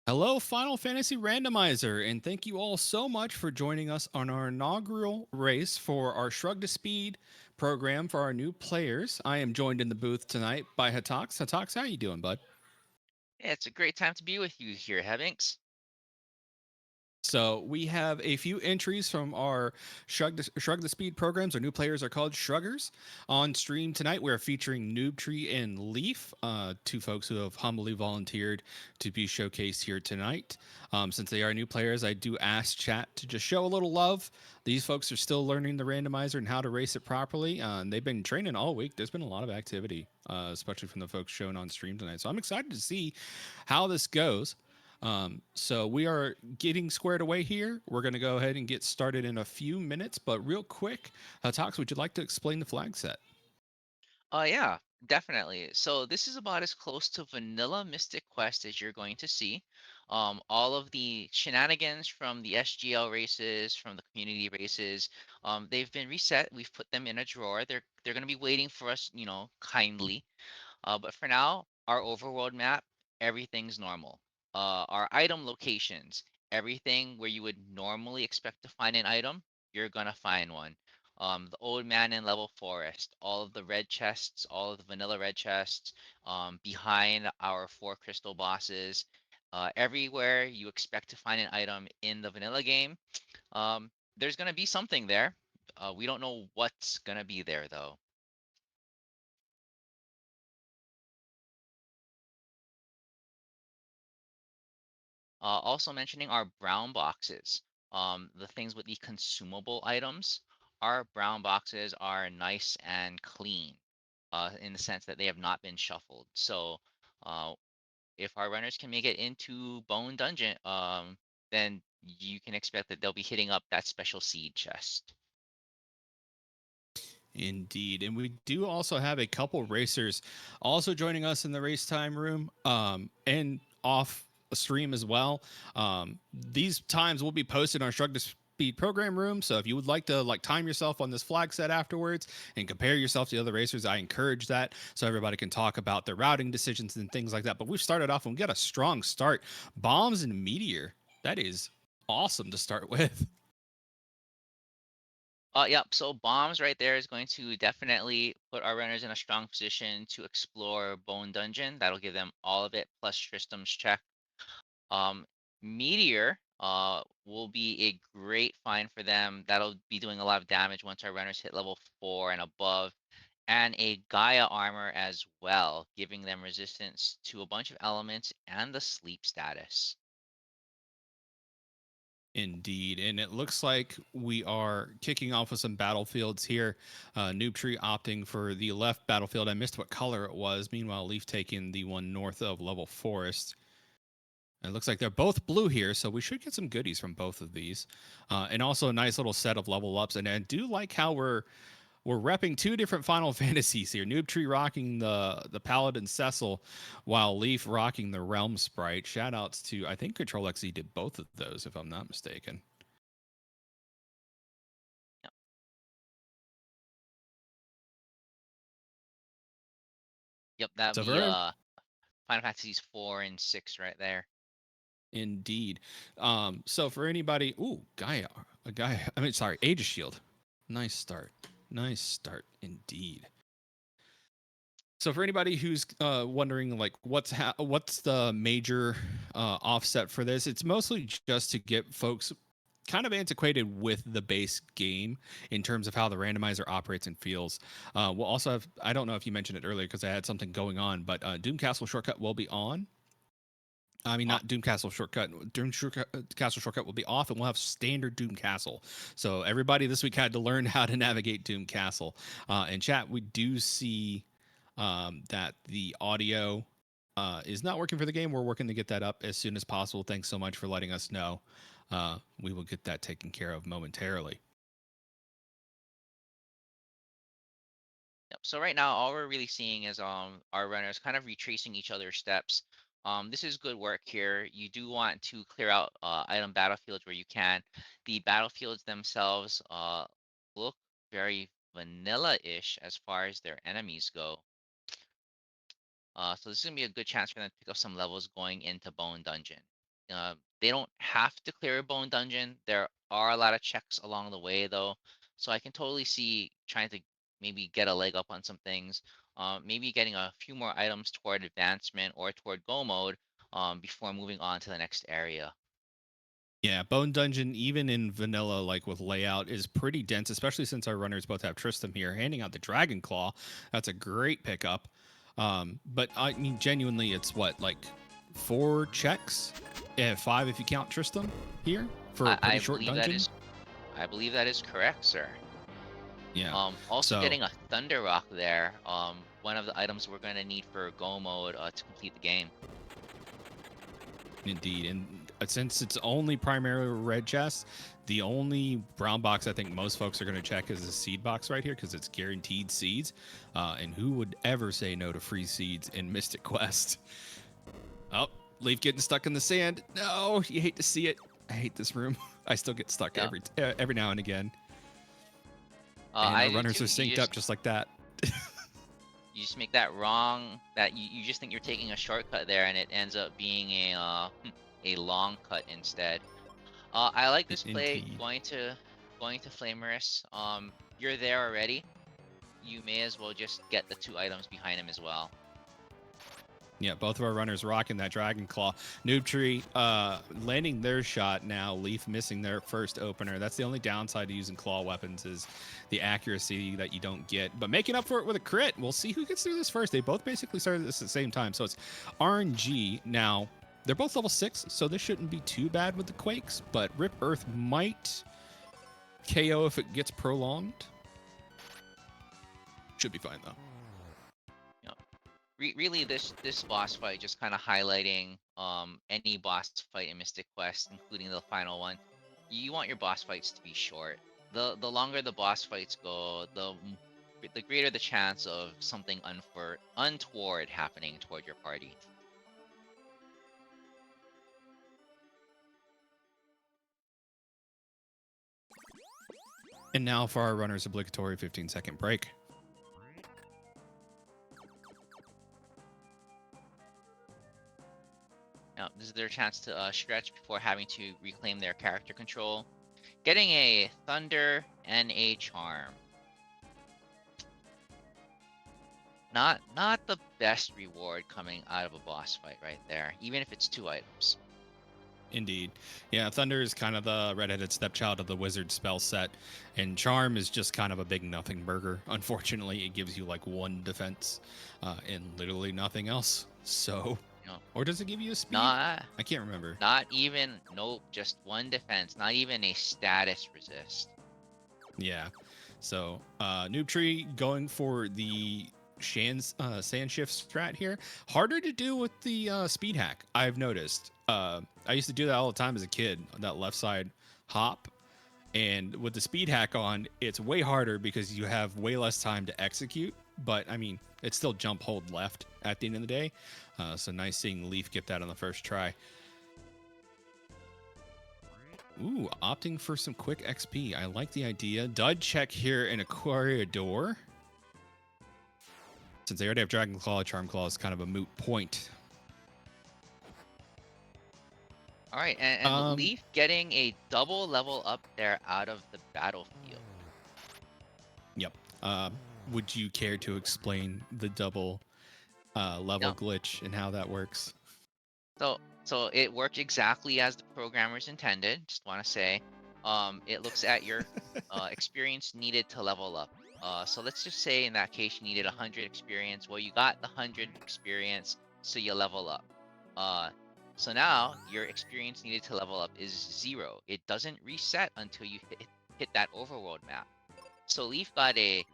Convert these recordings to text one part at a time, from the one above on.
Hello, Final Fantasy Randomizer, and thank you all so much for joining us on our inaugural race for our Shrug to Speed program for our new players. I am joined in the booth tonight by Hatox. Hatox, how you doing, bud? Yeah, it's a great time to be with you here, Heavings. So we have a few entries from our Shrug the Speed programs. Our new players are called Shruggers. On stream tonight, we're featuring Noob Tree and Leaf, two folks who have humbly volunteered to be showcased here tonight. Since they are new players, I do ask chat to just show a little love. These folks are still learning the randomizer and how to race it properly. And they've been training all week. There's been a lot of activity, especially from the folks shown on stream tonight. So I'm excited to see how this goes. So we are getting squared away here. We're going to go ahead and get started in a few minutes, but real quick, Tox, would you like to explain the flag set? Yeah, definitely. So this is about as close to vanilla Mystic Quest as you're going to see. All of the shenanigans from the SGL races, from the community races, they've been reset. We've put them in a drawer. They're going to be waiting for us, kindly. But for now, our overworld map, everything's normal. Our item locations, everything where you would normally expect to find an item, you're gonna find one. The old man in level forest, all of the red chests, all of the vanilla red chests, behind our four crystal bosses, everywhere you expect to find an item in the vanilla game, there's gonna be something there. We don't know what's gonna be there though. Also mentioning our brown boxes, the things with the consumable items. Our brown boxes are nice and clean, in the sense that they have not been shuffled. So, uh, if our runners can make it into Bone Dungeon, then you can expect that they'll be hitting up that special seed chest. Indeed. And we do also have a couple racers also joining us in the race time room and off stream as well. These times will be posted on Shrug to Speed program room. So if you would like to time yourself on this flag set afterwards and compare yourself to the other racers, I encourage that so everybody can talk about their routing decisions and things like that. But we've started off and we got a strong start. Bombs and Meteor. That is awesome to start with. Yep. So bombs right there is going to definitely put our runners in a strong position to explore Bone Dungeon. That'll give them all of it plus Tristram's check. Um, Meteor will be a great find for them. That'll be doing a lot of damage once our runners hit level 4 and above. And a Gaia armor as well, giving them resistance to a bunch of elements and the sleep status. Indeed. And it looks like we are kicking off with some battlefields here. Noob Tree opting for the left battlefield. I missed what color it was. Meanwhile, Leaf taking the one north of Level Forest. It looks like they're both blue here, so we should get some goodies from both of these. And also a nice little set of level ups. And I do like how we're repping two different Final Fantasies here. Noob Tree rocking the Paladin Cecil, while Leaf rocking the Realm Sprite. Shout outs to, I think Control XE did both of those, if I'm not mistaken. Yep, yep, that'd So be for Final Fantasies 4 and 6 right there. Indeed. So for anybody, ooh, Gaia, a guy. I mean, sorry, Aegis Shield. Nice start. Nice start indeed. So for anybody who's wondering, like, what's the major offset for this? It's mostly just to get folks kind of antiquated with the base game in terms of how the randomizer operates and feels. We'll also have, I don't know if you mentioned it earlier because I had something going on, but Doom Castle shortcut will be on. I mean, Uh, not Doom Castle shortcut. Castle shortcut will be off, and we'll have standard Doom Castle. So everybody this week had to learn how to navigate Doom Castle. In chat, we do see that the audio is not working for the game. We're working to get that up as soon as possible. Thanks so much for letting us know. We will get that taken care of momentarily. Yep. So right now, all we're really seeing is our runners kind of retracing each other's steps. This is good work here. You do want to clear out item battlefields where you can. The battlefields themselves look very vanilla-ish as far as their enemies go. So this is gonna be a good chance for them to pick up some levels going into Bone Dungeon. They don't have to clear a bone dungeon. There are a lot of checks along the way, though, so I can totally see trying to maybe get a leg up on some things. Maybe getting a few more items toward advancement or toward go mode before moving on to the next area. Yeah, Bone Dungeon, even in vanilla, like with layout, is pretty dense, especially since our runners both have Tristram here. Handing out the Dragon Claw, that's a great pickup. But I mean, genuinely, it's what, like 4 checks? Yeah, 5 if you count Tristram here for a I, pretty I short believe that dungeon. is I believe that is correct, sir. Yeah. Also So, getting a Thunder Rock there. One of the items we're going to need for go mode to complete the game. indeed. And since it's only primarily red chest, the only brown box I think most folks are going to check is the seed box right here because it's guaranteed seeds. And who would ever say no to free seeds in Mystic Quest? Oh, Leaf getting stuck in the sand. No, you hate to see it. I hate this room. I still get stuck Yep. every now and again. And I our do runners too. are synced up just like that. You just make that wrong. That you just think you're taking a shortcut there, and it ends up being a long cut instead. I like this play. Indeed. Going to Flamerus. You're there already. You may as well just get the 2 items behind him as well. Yeah, both of our runners rocking that Dragon Claw. Noob Tree landing their shot now. Leaf missing their first opener. That's the only downside to using claw weapons is the accuracy that you don't get. But making up for it with a crit. We'll see who gets through this first. They both basically started this at the same time. So it's RNG. Now, they're both level 6, so this shouldn't be too bad with the Quakes. But Rip Earth might KO if it gets prolonged. Should be fine, though. You know, really, this boss fight just kind of highlighting any boss fight in Mystic Quest, including the final one. You want your boss fights to be short. The longer the boss fights go, the greater the chance of something untoward happening toward your party. And now for our runner's obligatory 15-second break. Now, this is their chance to stretch before having to reclaim their character control. Getting a Thunder and a Charm. Not the best reward coming out of a boss fight right there, even if it's 2 items. Indeed. Yeah, Thunder is kind of the redheaded stepchild of the wizard spell set, and Charm is just kind of a big nothing burger. Unfortunately, it gives you like 1 defense and literally nothing else. So, You know, or does it give you a speed? not I can't remember. not even nope, just 1 defense, not even a status resist. Yeah. So, Noob Tree going for the sand shift strat here. Harder to do with the speed hack, I've noticed. I used to do that all the time as a kid, that left side hop. And with the speed hack on, it's way harder because you have way less time to execute. But I mean, it's still jump, hold, left at the end of the day. So nice seeing Leaf get that on the first try. Ooh, opting for some quick XP. I like the idea. Dud check here in Aquaria Door. Since they already have Dragon Claw, Charm Claw is kind of a moot point. All right, and Leaf getting a double level up there out of the battlefield. Yep. Would you care to explain the double level glitch and how that works? So it worked exactly as the programmers intended. Just want to say, it looks at your experience needed to level up. So let's just say in that case you needed 100 experience. Well, you got the 100 experience, so you level up. So now your experience needed to level up is 0. It doesn't reset until you hit that overworld map. So Leaf got a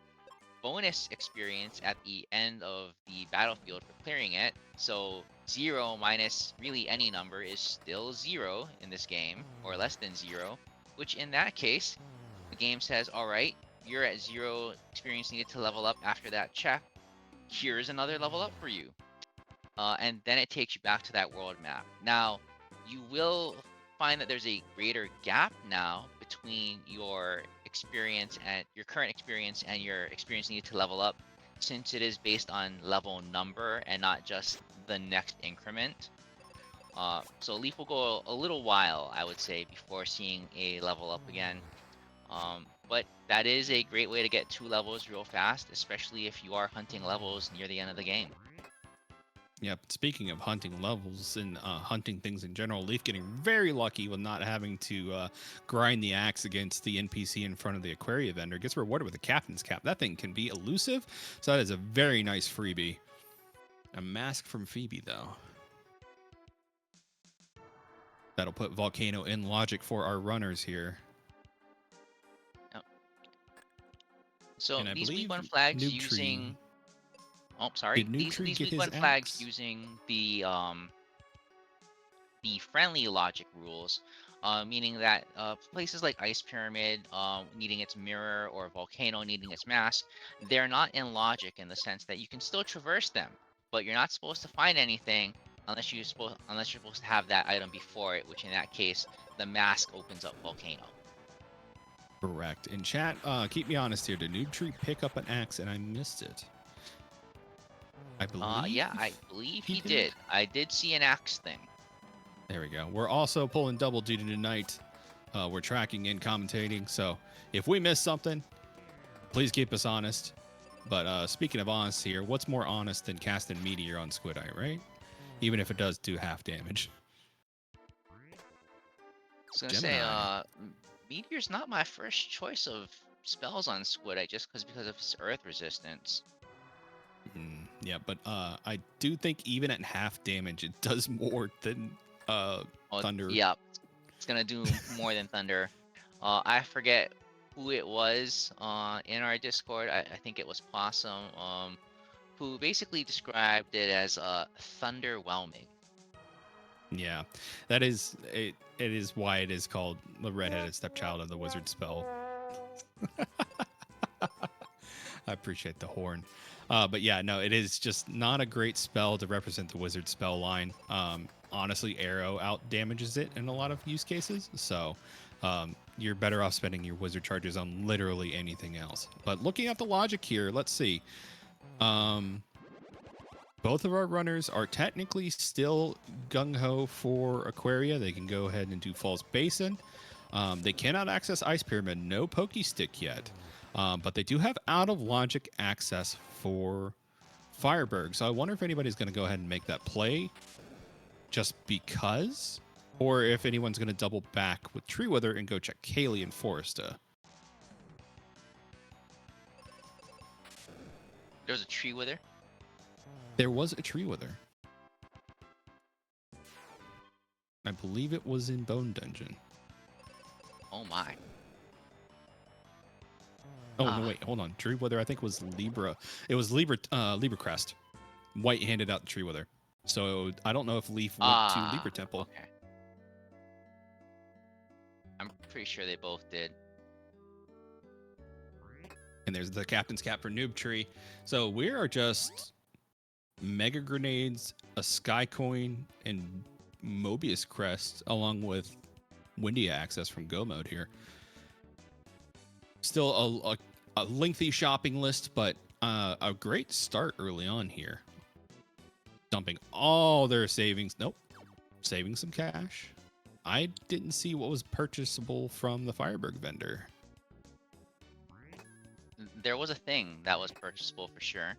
bonus experience at the end of the battlefield for clearing it. So 0 minus really any number is still 0 in this game, or less than 0, which in that case, the game says, all right, you're at 0 experience needed to level up after that check. Here's another level up for you. And then it takes you back to that world map. Now, you will find that there's a greater gap now between your experience and your current experience and your experience needed to level up, since it is based on level number and not just the next increment. So Leaf will go a little while, I would say, before seeing a level up again. But that is a great way to get 2 levels real fast, especially if you are hunting levels near the end of the game. Yep. Speaking of hunting levels and hunting things in general, Leaf getting very lucky with not having to grind the axe against the NPC in front of the Aquaria vendor. Gets rewarded with a captain's cap. That thing can be elusive, so that is a very nice freebie. A mask from Phoebe, though. That'll put Volcano in logic for our runners here. Yep. So And I these weak believe one flags Noob Tree. using. Oh, sorry. Did Noob Tree These get weak his one flags axe? using the friendly logic rules, meaning that places like Ice Pyramid needing its mirror or Volcano needing its mask, they're not in logic in the sense that you can still traverse them, but you're not supposed to find anything unless you're supposed to have that item before it, which in that case, the mask opens up Volcano. Correct. In chat, keep me honest here. Did Noob Tree pick up an axe and I missed it? I believe. Yeah, I believe he he did. did. I did see an axe thing. There we go. We're also pulling double duty tonight. We're tracking and commentating. So if we miss something, please keep us honest. But speaking of honest here, what's more honest than casting Meteor on Squid Eye, right? Even if it does do half damage. I was gonna say, Gemini. Meteor's not my first choice of spells on Squid Eye just because of his earth resistance. Yeah, but I do think even at half damage, it does more than Oh, Thunder. yeah, it's gonna do more than Thunder. I forget who it was in our Discord. I think it was Possum, who basically described it as thunderwhelming. Yeah, that is it. It is why it is called the redheaded stepchild of the wizard spell. I appreciate the horn. But yeah, no, it is just not a great spell to represent the wizard spell line. Honestly, arrow out damages it in a lot of use cases. So you're better off spending your wizard charges on literally anything else. But looking at the logic here, let's see. Both of our runners are technically still gung-ho for Aquaria. They can go ahead and do Falls Basin. They cannot access Ice Pyramid. No Pokey Stick yet. But they do have out of logic access for Fireberg. So I wonder if anybody's going to go ahead and make that play just because, or if anyone's going to double back with Tree Wither and go check Kaylee and Foresta. There's a Tree Wither. There was a Tree Wither. I believe it was in Bone Dungeon. Oh my. Oh no! Wait, hold on. Tree Wither, I think was Libra. It was Libra Crest. White handed out the Tree Wither. So I don't know if Leaf went to Libra Temple. Okay. I'm pretty sure they both did. And there's the Captain's Cap for Noob Tree. So we are just Mega Grenades, a Sky Coin, and Mobius Crest, along with Windia access from Go Mode here. Still a lengthy shopping list, but a great start early on here. Dumping all their savings. Nope. Saving some cash. I didn't see what was purchasable from the Fireberg vendor. There was a thing that was purchasable for sure.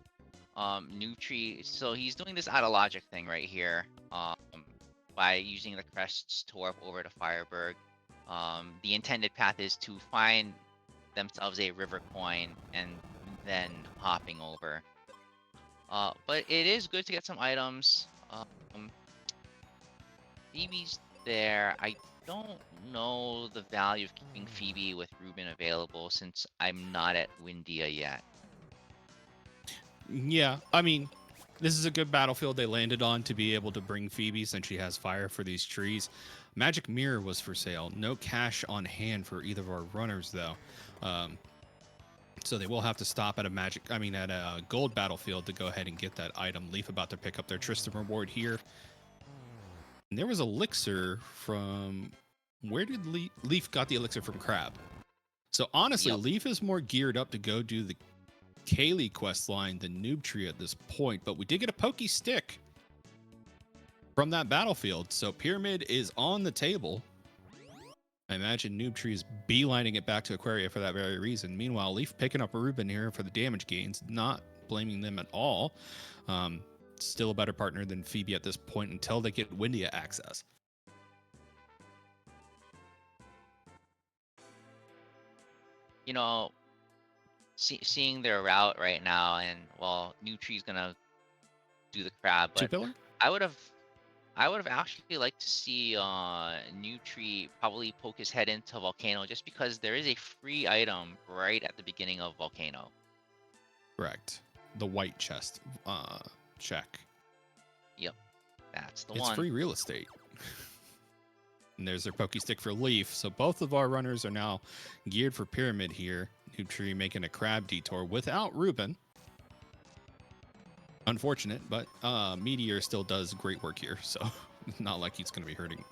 Nutri, so he's doing this out of logic thing right here. By using the crests to warp over to Fireberg. The intended path is to find themselves a river coin and then hopping over. But it is good to get some items. Phoebe's there. I don't know the value of keeping Phoebe with Ruben available since I'm not at Windia yet. Yeah, I mean, this is a good battlefield they landed on to be able to bring Phoebe since she has fire for these trees. Magic Mirror was for sale. No cash on hand for either of our runners, though. So they will have to stop at a gold battlefield to go ahead and get that item. Leaf about to pick up their Tristan reward here. And there was elixir from... Where did Leaf got the elixir from Crab? So honestly, Yep. Leaf is more geared up to go do the Kaylee quest line than Noob Tree at this point, but we did get a Pokey Stick. from that battlefield. So Pyramid is on the table. I imagine Noob Tree is beelining it back to Aquaria for that very reason. Meanwhile, Leaf picking up Ruben here for the damage gains, not blaming them at all. Um, Still a better partner than Phoebe at this point until they get Windia access. You know, seeing their route right now, and well, Nutree's gonna do the crab, Two but pillar? I would have I would have actually liked to see Nutri probably poke his head into Volcano just because there is a free item right at the beginning of Volcano. Correct. The white chest check. Yep, that's the It's one. free real estate. And there's their Pokey Stick for Leaf. So both of our runners are now geared for Pyramid here. Noob Tree making a crab detour without Ruben. Unfortunate, but Meteor still does great work here. So not like he's going to be hurting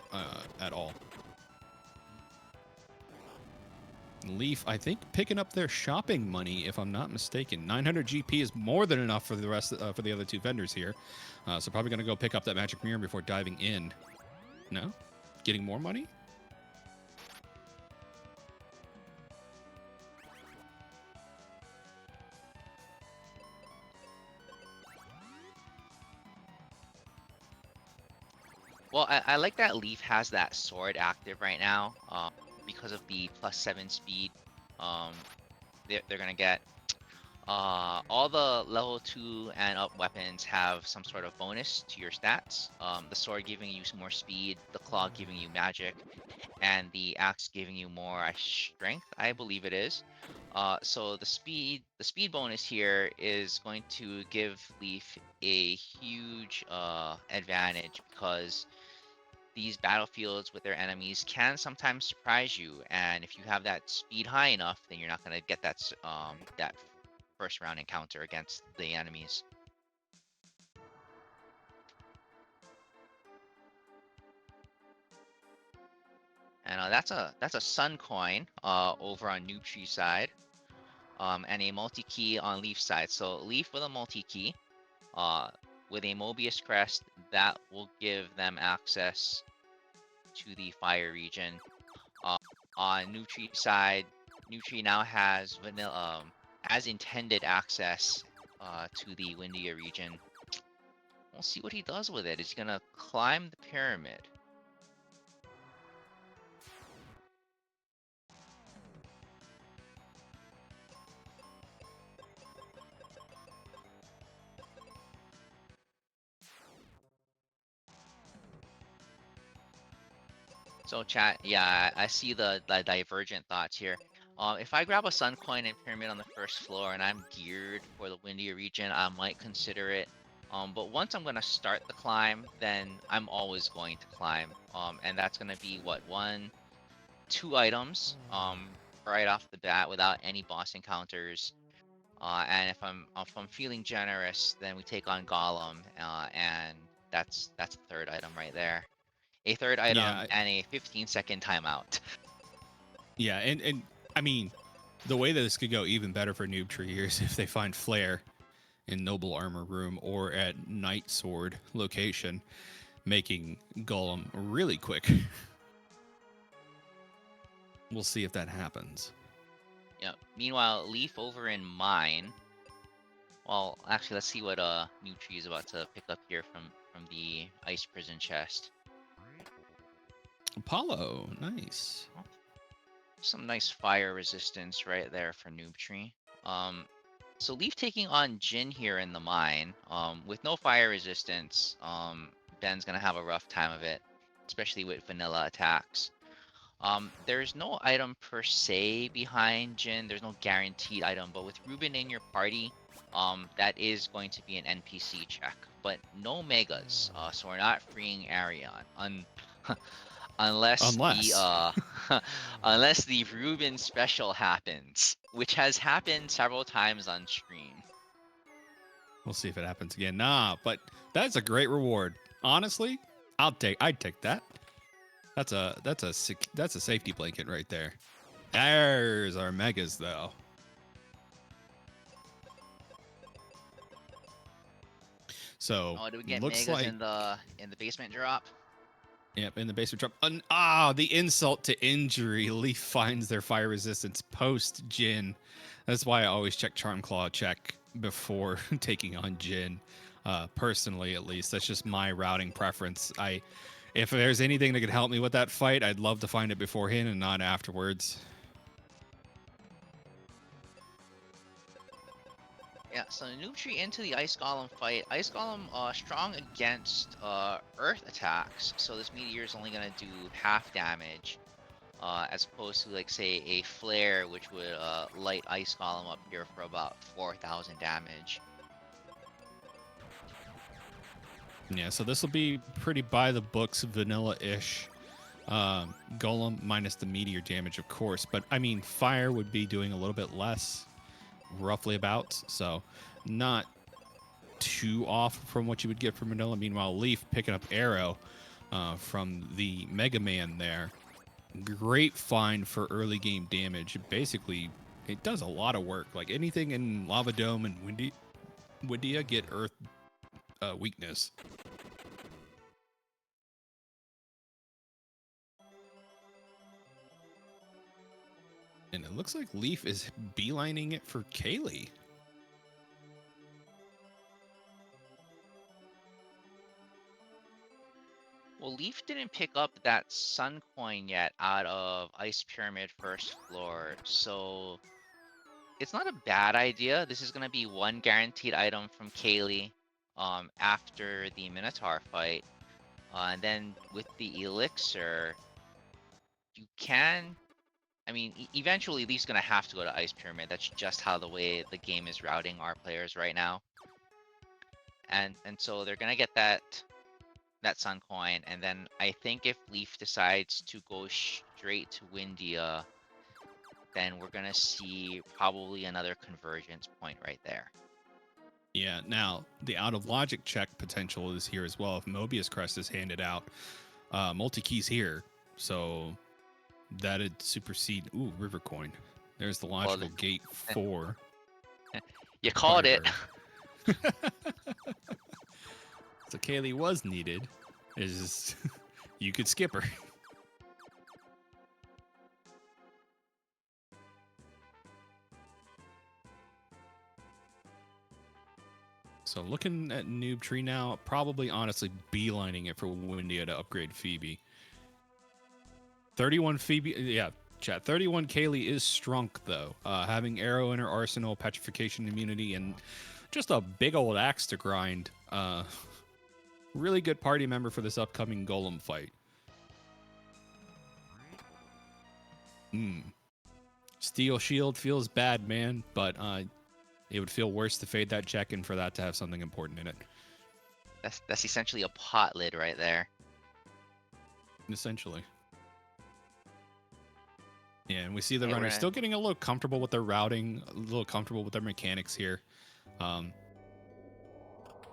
at all. Leaf, I think, picking up their shopping money, if I'm not mistaken. 900 GP is more than enough for the rest for the other two vendors here. So probably going to go pick up that magic mirror before diving in. No? Getting more money? Well, I like that Leaf has that sword active right now, because of the +7 speed. Um, they're gonna get. All the level 2 and up weapons have some sort of bonus to your stats. The sword giving you some more speed, the claw giving you magic, and the axe giving you more strength, I believe it is. So the speed bonus here is going to give Leaf a huge advantage because these battlefields with their enemies can sometimes surprise you, and if you have that speed high enough, then you're not going to get that first round encounter against the enemies. And that's a sun coin over on Noob Tree side, and a multi key on Leaf side. So Leaf with a multi key, with a Mobius crest that will give them access to the fire region. Uh, on Nutri side, Nutri now has vanilla, as intended access to the Windia region. We'll see what he does with it. Is he gonna climb the pyramid? So chat, yeah, I see the divergent thoughts here. If I grab a Sun Coin and Pyramid on the first floor and I'm geared for the Windia region, I might consider it. But once I'm gonna start the climb, then I'm always going to climb. And that's gonna be what, 2 items, right off the bat without any boss encounters. And if I'm feeling generous, then we take on Golem, and that's the third item right there. A third item Yeah, and a 15-second timeout. yeah, and I mean, the way that this could go even better for Noob Tree here is if they find Flare in Noble Armor Room or at Night Sword location, making Golem really quick. We'll see if that happens. Yeah. Meanwhile, Leaf over in Mine. Well, actually, let's see what Nutri is about to pick up here from the Ice Prison chest. Apollo, nice. Some nice fire resistance right there for Noob Tree. So Leaf taking on Jin here in the mine. With no fire resistance, Ben's gonna have a rough time of it, especially with vanilla attacks. There's no item per se behind Jin. There's no guaranteed item, but with Ruben in your party, that is going to be an NPC check. But no megas, so we're not freeing Arion. Unless the Unless, unless the Ruben special happens, which has happened several times on stream. we'll see if it happens again. Nah, but that's a great reward. Honestly, I'd take that. That's a safety blanket right there. There's our megas though. So Oh, do we get looks megas like in the basement drop? yep, in the basement drop. The insult to injury. Leaf finds their fire resistance post Jin. That's why I always check Charm Claw check before taking on Jin. Personally, at least that's just my routing preference. If there's anything that could help me with that fight, I'd love to find it beforehand and not afterwards. Yeah, so Noob Tree into the Ice Golem fight. Ice Golem strong against Earth attacks, so this meteor is only gonna do half damage, as opposed to like say a flare, which would light Ice Golem up here for about 4,000 damage. Yeah, so this will be pretty by the books, vanilla-ish. Golem minus the meteor damage, of course, but I mean, fire would be doing a little bit less, roughly about, so not too off from what you would get from vanilla. Meanwhile, Leaf picking up arrow from the Mega Man there. Great find for early game damage. Basically, it does a lot of work. Like anything in Lava Dome and Windia get Earth weakness. And it looks like Leaf is beelining it for Kaylee. Well, Leaf didn't pick up that Sun Coin yet out of Ice Pyramid first floor, so it's not a bad idea. This is gonna be one guaranteed item from Kaylee after the Minotaur fight. And then with the Elixir, you can... I mean, eventually Leaf's gonna have to go to Ice Pyramid. That's just how the way the game is routing our players right now. And so they're gonna get that Sun Coin, and then I think if Leaf decides to go straight to Windia, then we're gonna see probably another convergence point right there. Yeah, now the out of logic check potential is here as well. If Mobius Crest is handed out, multi-keys here, so that'd supersede. Ooh, River Coin. There's the logical gate for. You called it. So Kaylee was needed. Is you could skip her. So looking at Noob Tree now, probably honestly beelining it for Windia to upgrade Phoebe. 31 Phoebe, yeah, chat. 31 Kaylee is strunk though. Having arrow in her arsenal, petrification immunity, and just a big old axe to grind. Really good party member for this upcoming Golem fight. Steel Shield feels bad, man, but it would feel worse to fade that check and for that to have something important in it. That's essentially a pot lid right there. Essentially. Yeah, and we see the runners still getting a little comfortable with their routing, a little comfortable with their mechanics here.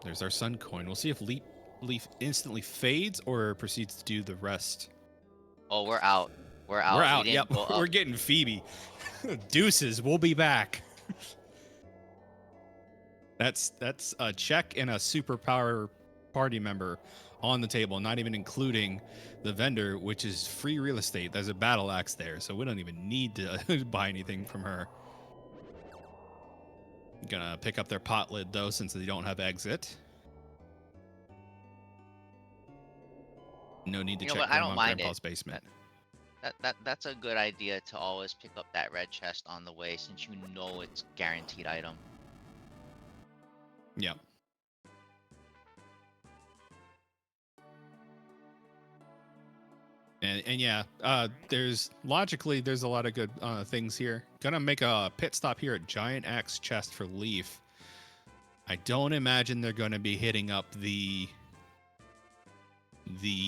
There's our Sun Coin. We'll see if Leaf instantly fades or proceeds to do the rest. Oh, we're out. We're out. We're out. Yep, we're getting Phoebe. Deuces. We'll be back. That's a check and a superpower party member on the table, not even including the vendor, which is free real estate. There's a battle axe there, so we don't even need to buy anything from her. Gonna pick up their pot lid though, since they don't have exit. No need to check Grandma and Grandpa's basement. That's a good idea to always pick up that red chest on the way, since you know it's guaranteed item. Yeah. And yeah, there's a lot of good things here. Gonna make a pit stop here at Giant Axe Chest for Leaf. I don't imagine they're gonna be hitting up the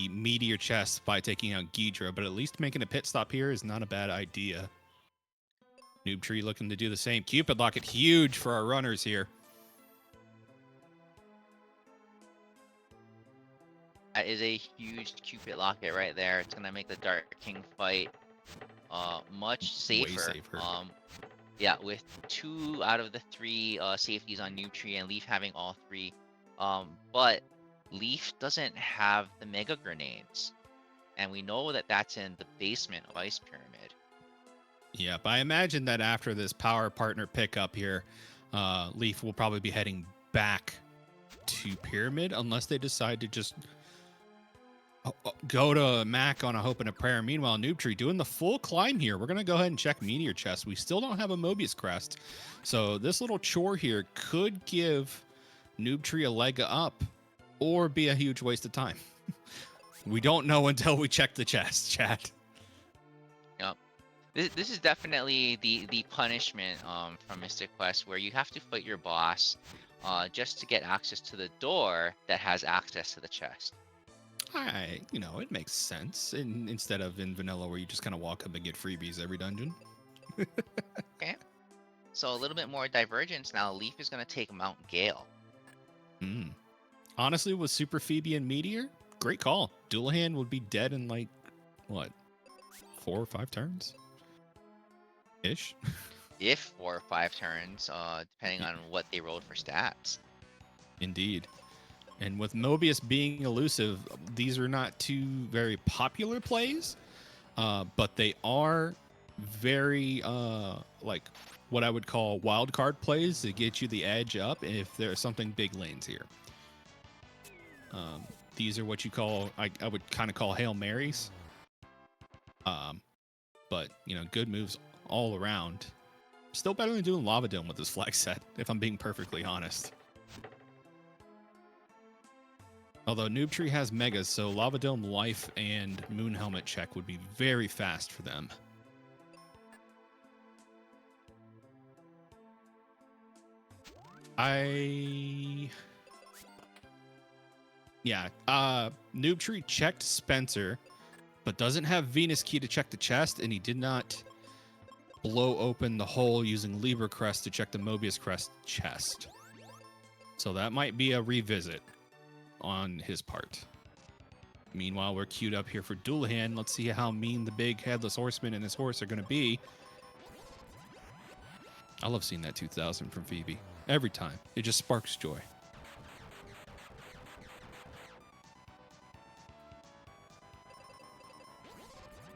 meteor chest by taking out Ghidra, but at least making a pit stop here is not a bad idea. Noob Tree looking to do the same. Cupid Locket, huge for our runners here. That is a huge Cupid Locket right there. It's gonna make the Dark King fight much safer. Way safer. Yeah, with 2 out of the 3 safeties on Noob Tree and Leaf having all 3. But Leaf doesn't have the mega grenades, and we know that that's in the basement of Ice Pyramid. Yep, I imagine that after this power partner pickup here, Leaf will probably be heading back to Pyramid unless they decide to just go to Mac on a hope and a prayer. Meanwhile, Noob Tree doing the full climb here. We're going to go ahead and check Meteor Chest. We still don't have a Mobius Crest. So this little chore here could give Noob Tree a leg up or be a huge waste of time. We don't know until we check the chest, chat. Yep. This is definitely the punishment from Mystic Quest, where you have to fight your boss just to get access to the door that has access to the chest. It makes sense. Instead of in vanilla where you just kind of walk up and get freebies every dungeon. Okay. So a little bit more divergence now. Leaf is going to take Mount Gale. Honestly, with Super Phoebe and Meteor, great call. Dullahan would be dead in like, what, 4 or 5 turns? Ish. If 4 or 5 turns, depending on what they rolled for stats. Indeed. And with Mobius being elusive, these are not two very popular plays, but they are very like what I would call wild card plays to get you the edge up if there's something big lanes here. These are what you call, I would kind of call Hail Marys. But, good moves all around. Still better than doing Lava Dome with this flag set, if I'm being perfectly honest. Although Noob Tree has Megas, so Lava Dome Life and Moon Helmet check would be very fast for them. Noob Tree checked Spencer, but doesn't have Venus Key to check the chest, and he did not blow open the hole using Libra Crest to check the Mobius Crest chest. So that might be a revisit on his part. Meanwhile, we're queued up here for Dullahan. Let's see how mean the big Headless Horseman and his horse are going to be. I love seeing that 2000 from Phoebe. Every time. It just sparks joy.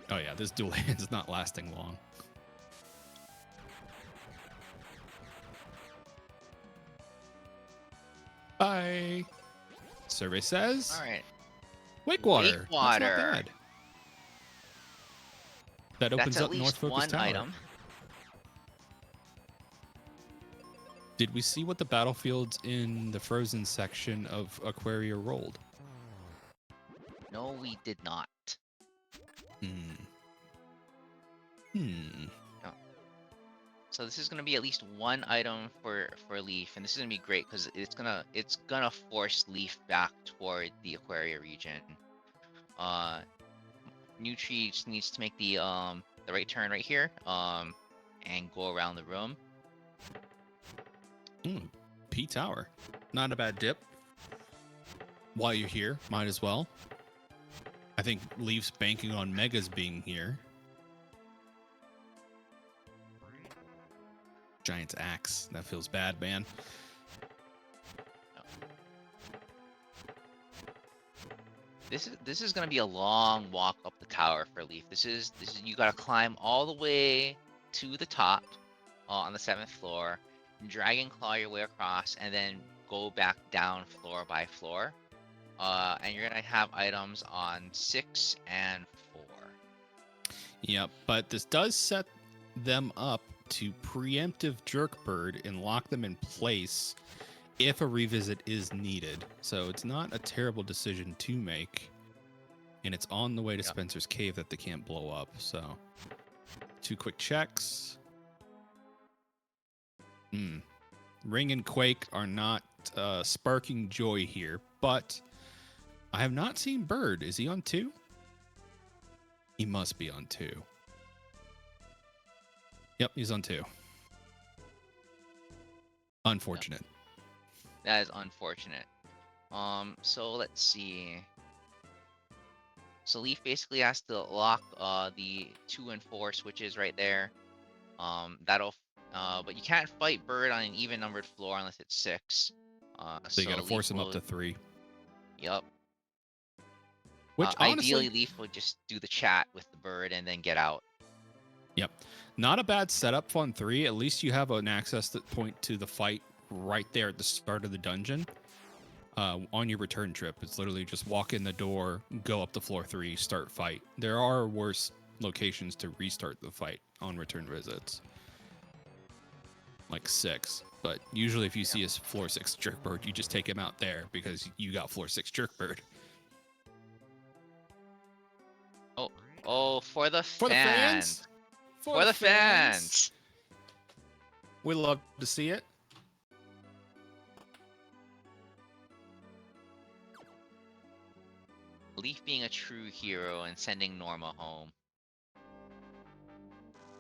Oh yeah, this Dullahan's not lasting long. Bye. Survey says. All right. Wake Water. Wake Water. That's not bad. That opens That's at up North least Focus one Tower. item. Did we see what the battlefields in the frozen section of Aquaria rolled? No, we did not. No. So this is gonna be at least one item for Leaf, and this is gonna be great because it's gonna force Leaf back toward the Aquaria region. Nutri just needs to make the right turn right here, and go around the room. P Tower. Not a bad dip. While you're here, might as well. I think Leaf's banking on Megas being here. Giant's Axe. That feels bad, man. This is gonna be a long walk up the tower for Leaf. This is you gotta climb all the way to the top, on the 7th floor, dragon claw your way across, and then go back down floor by floor. And you're gonna have items on 6 and 4. Yep, but this does set them up to preemptive Jerk Bird and lock them in place if a revisit is needed. So it's not a terrible decision to make. And it's on the way to Spencer's Cave that they can't blow up. So 2 quick checks. Ring and Quake are not sparking joy here, but I have not seen Bird. Is he on 2? He must be on 2. Yep, he's on 2. Unfortunate. That is unfortunate. So let's see. So Leaf basically has to lock the 2 and 4 switches right there. But you can't fight Bird on an even numbered floor unless it's 6. So you got So to force Leaf them up will. to 3. Yep. Which Ideally, honestly, Leaf would just do the chat with the bird and then get out. yep, not a bad setup on 3. At least you have an access point to the fight right there at the start of the dungeon. On your return trip, it's literally just walk in the door, go up to floor 3, start fight. There are worse locations to restart the fight on return visits, like 6. But usually, if you see a floor 6 jerkbird, you just take him out there because you got floor 6 jerkbird. Oh, for the For the fans. fans, For the fans. we love to see it. Leaf being a true hero and sending Norma home.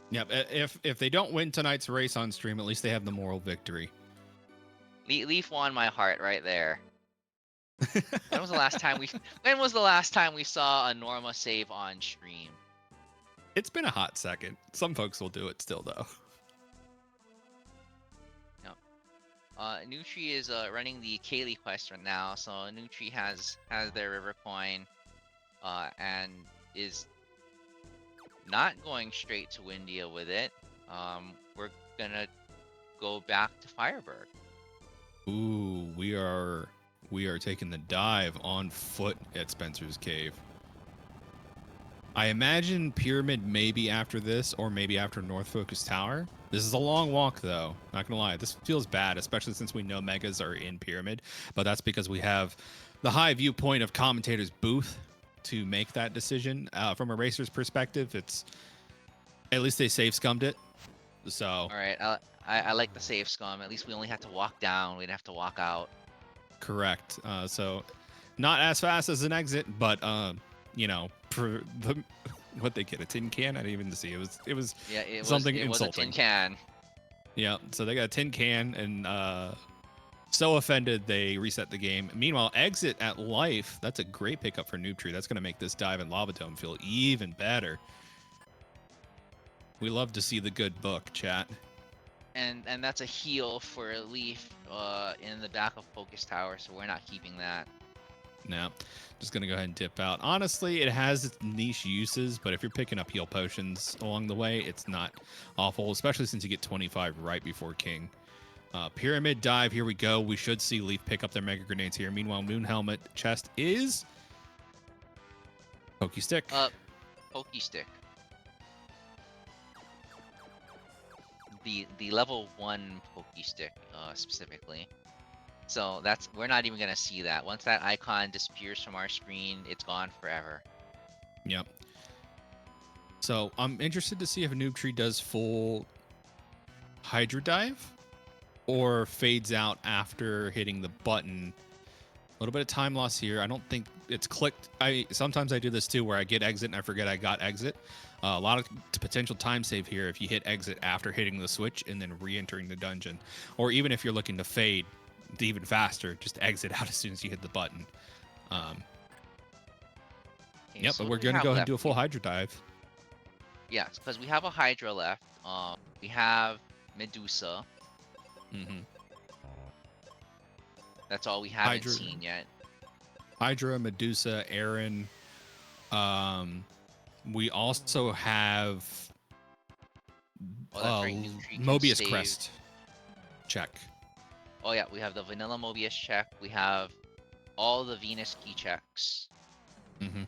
Yep. If they don't win tonight's race on stream, at least they have the moral victory. Leaf won my heart right there. When was the last time we when was the last time we saw a Norma save on stream? It's been a hot second. Some folks will do it still, though. Nutri is running the Kaylee quest right now, so Nutri has their river coin, and is not going straight to Windia with it. We're gonna go back to Firebird. Ooh, we are taking the dive on foot at Spencer's Cave. I imagine Pyramid maybe after this, or maybe after North Focus Tower. This is a long walk, though. Not gonna lie, this feels bad, especially since we know Megas are in Pyramid. But that's because we have the high viewpoint of commentator's booth to make that decision. From a racer's perspective, it's at least they save scummed it. So All right, I like the save scum. At least we only have to walk down. We didn't have to walk out. correct. So not as fast as an exit, but you know, for the what they get, a tin can. I didn't even see it was Yeah, it something was. It was a tin insulting. can. Yeah, so they got a tin can and so offended they reset the game. Meanwhile, exit at life. That's a great pickup for Noob Tree. That's gonna make this dive and lava dome feel even better. We love to see the good book, chat. And that's a heal for Leaf in the back of Focus Tower, so we're not keeping that. No, just gonna go ahead and dip out. Honestly, it has its niche uses, but if you're picking up heal potions along the way, it's not awful, especially since you get 25 right before King. Pyramid dive, here we go. We should see Leaf pick up their mega grenades here. Meanwhile, Moon Helmet chest is Pokey Stick. Pokey Stick. The level 1 Pokey Stick specifically. So we're not even gonna see that. Once that icon disappears from our screen, it's gone forever. Yep. So I'm interested to see if Noob Tree does full Hydra dive or fades out after hitting the button. A little bit of time loss here. I don't think it's clicked. Sometimes I do this too, where I get exit and I forget I got exit. A lot of potential time save here if you hit exit after hitting the switch and then re-entering the dungeon, or even if you're looking to fade even faster, just exit out as soon as you hit the button. Okay, Yep, so but what we're do we gonna have go ahead and left do a full here? Hydra dive. Yes, because we have a Hydra left. We have Medusa. Mm-hmm. That's all we haven't Hydra. seen yet. Hydra, Medusa, Aaron. We also have Oh, that's right. Nutri can Mobius save. Crest. Check. Oh yeah, we have the vanilla Mobius check. We have all the Venus key checks. Mm-hmm.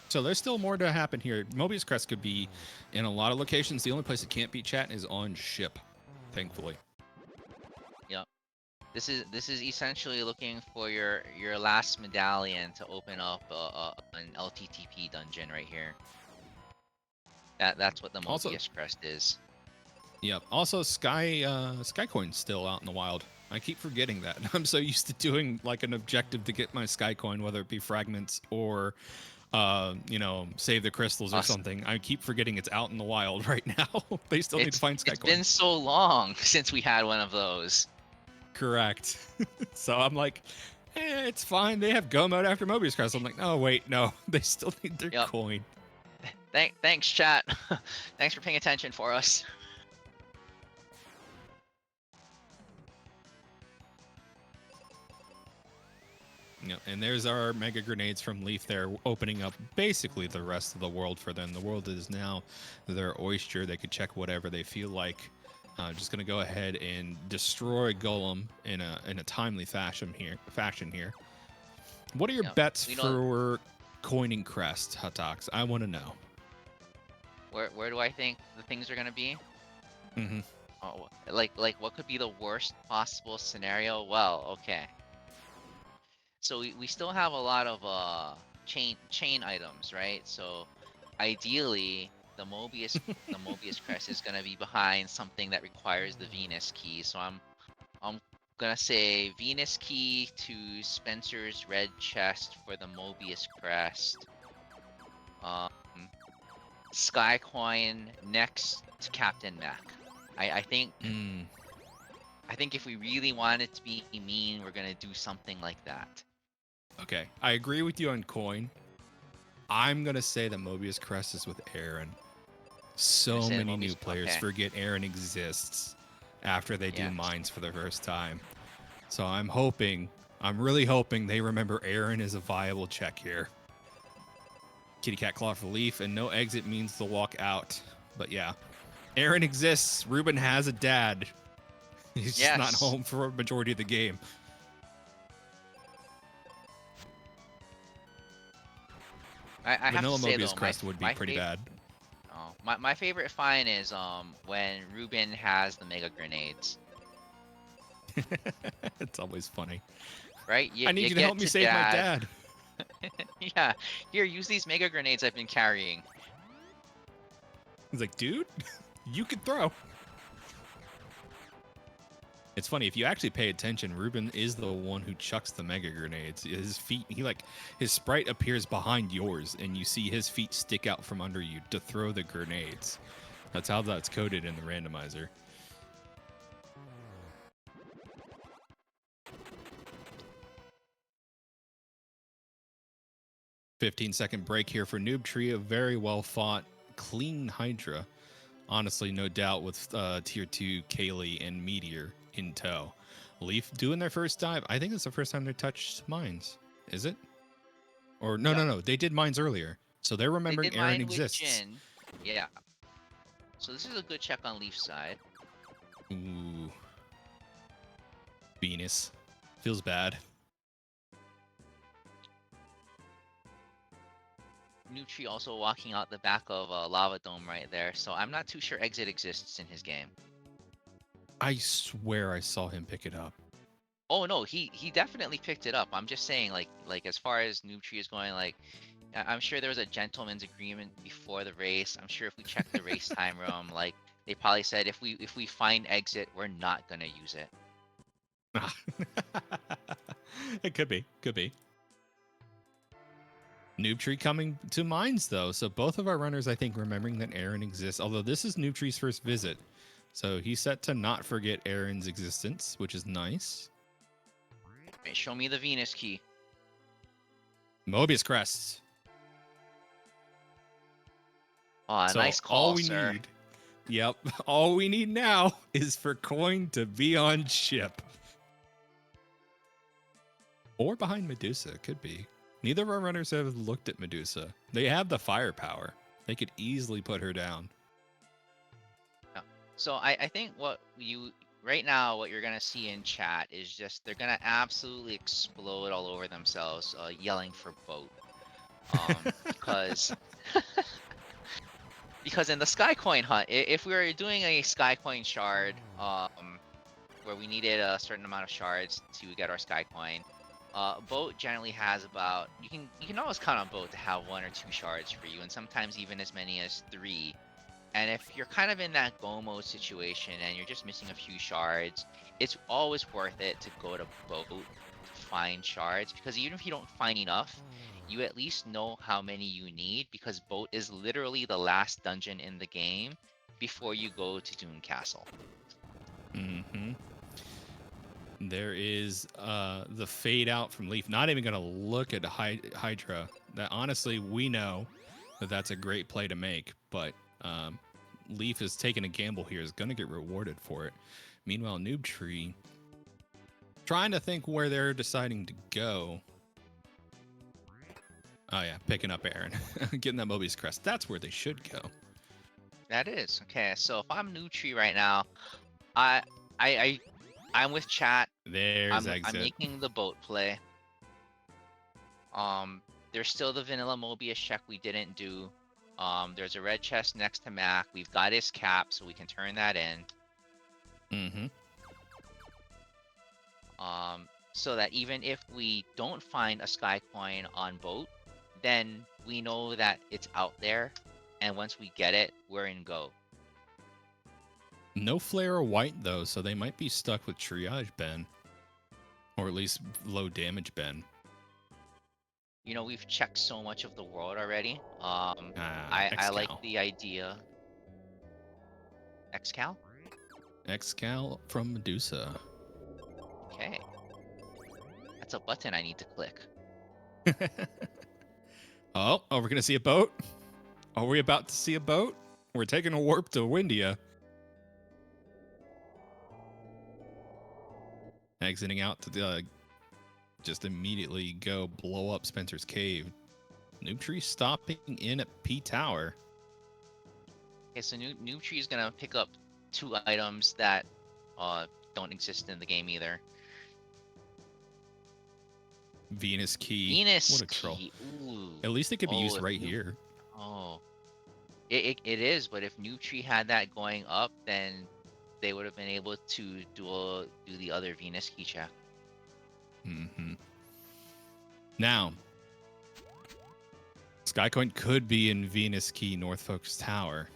So there's still more to happen here. Mobius Crest could be in a lot of locations. The only place it can't be, chat, is on ship, thankfully. Yep. This is essentially looking for your last medallion to open up an LTTP dungeon right here. That's what the Mobius Also- Crest is. Yep. Also, Skycoin's still out in the wild. I keep forgetting that. I'm so used to doing like an objective to get my Skycoin, whether it be fragments or, save the crystals or Awesome. something. I keep forgetting it's out in the wild right now. They still need to find Skycoin. It's been so long since we had one of those. Correct. So I'm like, it's fine. They have go mode after Mobius Crest. I'm like, oh wait, no, they still need their Yep. coin. Thanks, chat. Thanks for paying attention for us. Yeah, and there's our mega grenades from Leaf there, opening up basically the rest of the world for them. The world is now their oyster. They could check whatever they feel like. Just gonna go ahead and destroy Golem in a timely fashion here. What are your Yep. bets We know for coining Crest, Hatox? I want to know. where do I think the things are gonna be? Mm-hmm. Oh, like what could be the worst possible scenario? Well, okay. So we still have a lot of chain items, right? So ideally the Mobius crest is gonna be behind something that requires the Venus key. So I'm gonna say Venus key to Spencer's red chest for the Mobius crest. Um, Sky coin next to Captain Mac. I think Mm, I think if we really want it to be mean, we're gonna do something like that. okay, I agree with you on coin. I'm gonna say the Mobius Crest is with Aaron. You're gonna So say the many new Mobius. players Okay. forget Aaron exists after they do Yes. mines for the first time. So I'm really hoping they remember Aaron is a viable check here. Kitty Cat Claw for Leaf, and no exit means the walk out. But yeah, Aaron exists. Ruben has a dad. He's just not Yes. home for a majority of the game. I have to Vanilla say Mobius though, Crest would be my pretty favorite bad. my favorite find is when Ruben has the mega grenades. It's always funny. Right? I need You you to help get me to save my dad. dad. Yeah. Here, use these mega grenades I've been carrying. He's like, dude, you could throw. It's funny if you actually pay attention. Ruben is the one who chucks the mega grenades. His feet, his sprite appears behind yours, and you see his feet stick out from under you to throw the grenades. That's how that's coded in the randomizer. 15-second break here for Noob Tree. A very well fought, clean Hydra. Honestly, no doubt with tier 2 Kaylee and Meteor in tow. Leaf doing their first dive. I think it's the first time they touched mines. Is it? Or no, Yep. no, no. They did mines earlier. So they're They remembering did Aaron mine with exists. Jin. Yeah. So this is a good check on Leaf's side. Ooh. Venus. Feels bad. Nutri also walking out the back of a lava dome right there. So I'm not too sure exit exists in his game. I swear I saw him pick it up. Oh no, he definitely picked it up. I'm just saying like as far as Nutri is going, like I'm sure there was a gentleman's agreement before the race. I'm sure if we check the race time room, like they probably said if we find exit, we're not gonna use it. It could be. Could be. Noob Tree coming to mines, though. So both of our runners, I think, remembering that Aaron exists. Although this is Noob Tree's first visit. So he's set to not forget Aaron's existence, which is nice. Wait, show me the Venus key. Mobius Crests. Oh, So nice all call, we sir. need, yep, all we need now is for Coin to be on ship. Or behind Medusa, could be. Neither of our runners have looked at Medusa. They have the firepower. They could easily put her down. Yeah. So I think what you right now what you're gonna see in chat is just they're gonna absolutely explode all over themselves, yelling for boat. Because because in the sky coin hunt, if we were doing a sky coin shard, where we needed a certain amount of shards to get our sky coin, boat generally has about you can always count on boat to have 1 or 2 shards for you, and sometimes even as many as 3. And if you're kind of in that go mode situation and you're just missing a few shards, it's always worth it to go to boat to find shards, because even if you don't find enough, you at least know how many you need, because boat is literally the last dungeon in the game before you go to Doom Castle. Mm-hmm. There is the fade out from Leaf. Not even going to look at Hydra. That honestly, we know that that's a great play to make, but Leaf is taking a gamble here. Is going to get rewarded for it. Meanwhile, Noob Tree trying to think where they're deciding to go. Oh yeah, picking up Aaron, getting that Mobius crest. That's where they should go. That is okay. So if I'm Nutri right now, I I I I'm with chat. There's I'm exit. making the boat play. Um, there's still the vanilla Mobius check we didn't do. There's a red chest next to Mac. We've got his cap, so we can turn that in. Mm-hmm. So that even if we don't find a sky coin on boat, then we know that it's out there, and once we get it, we're in go. No flare or white though, so they might be stuck with triage Ben, or at least low damage Ben. You know, we've checked so much of the world already. I like Excal. the idea. Excal? Excal from Medusa. Okay. That's a button I need to click. Oh, we're gonna see a boat. Are we about to see a boat? We're taking a warp to Windia. Exiting out to just immediately go blow up Spencer's cave. Noob Tree stopping in at P Tower. Okay, so Noob Tree is gonna pick up 2 items that don't exist in the game either. Venus Key. Venus What a troll. Key. Ooh. At least it could be used if right Noob- here. Oh. It is, but if Noob Tree had that going up, then they would have been able to do the other Venus Key check. Mm-hmm. Now, Skycoin could be in Venus Key North Focus Tower.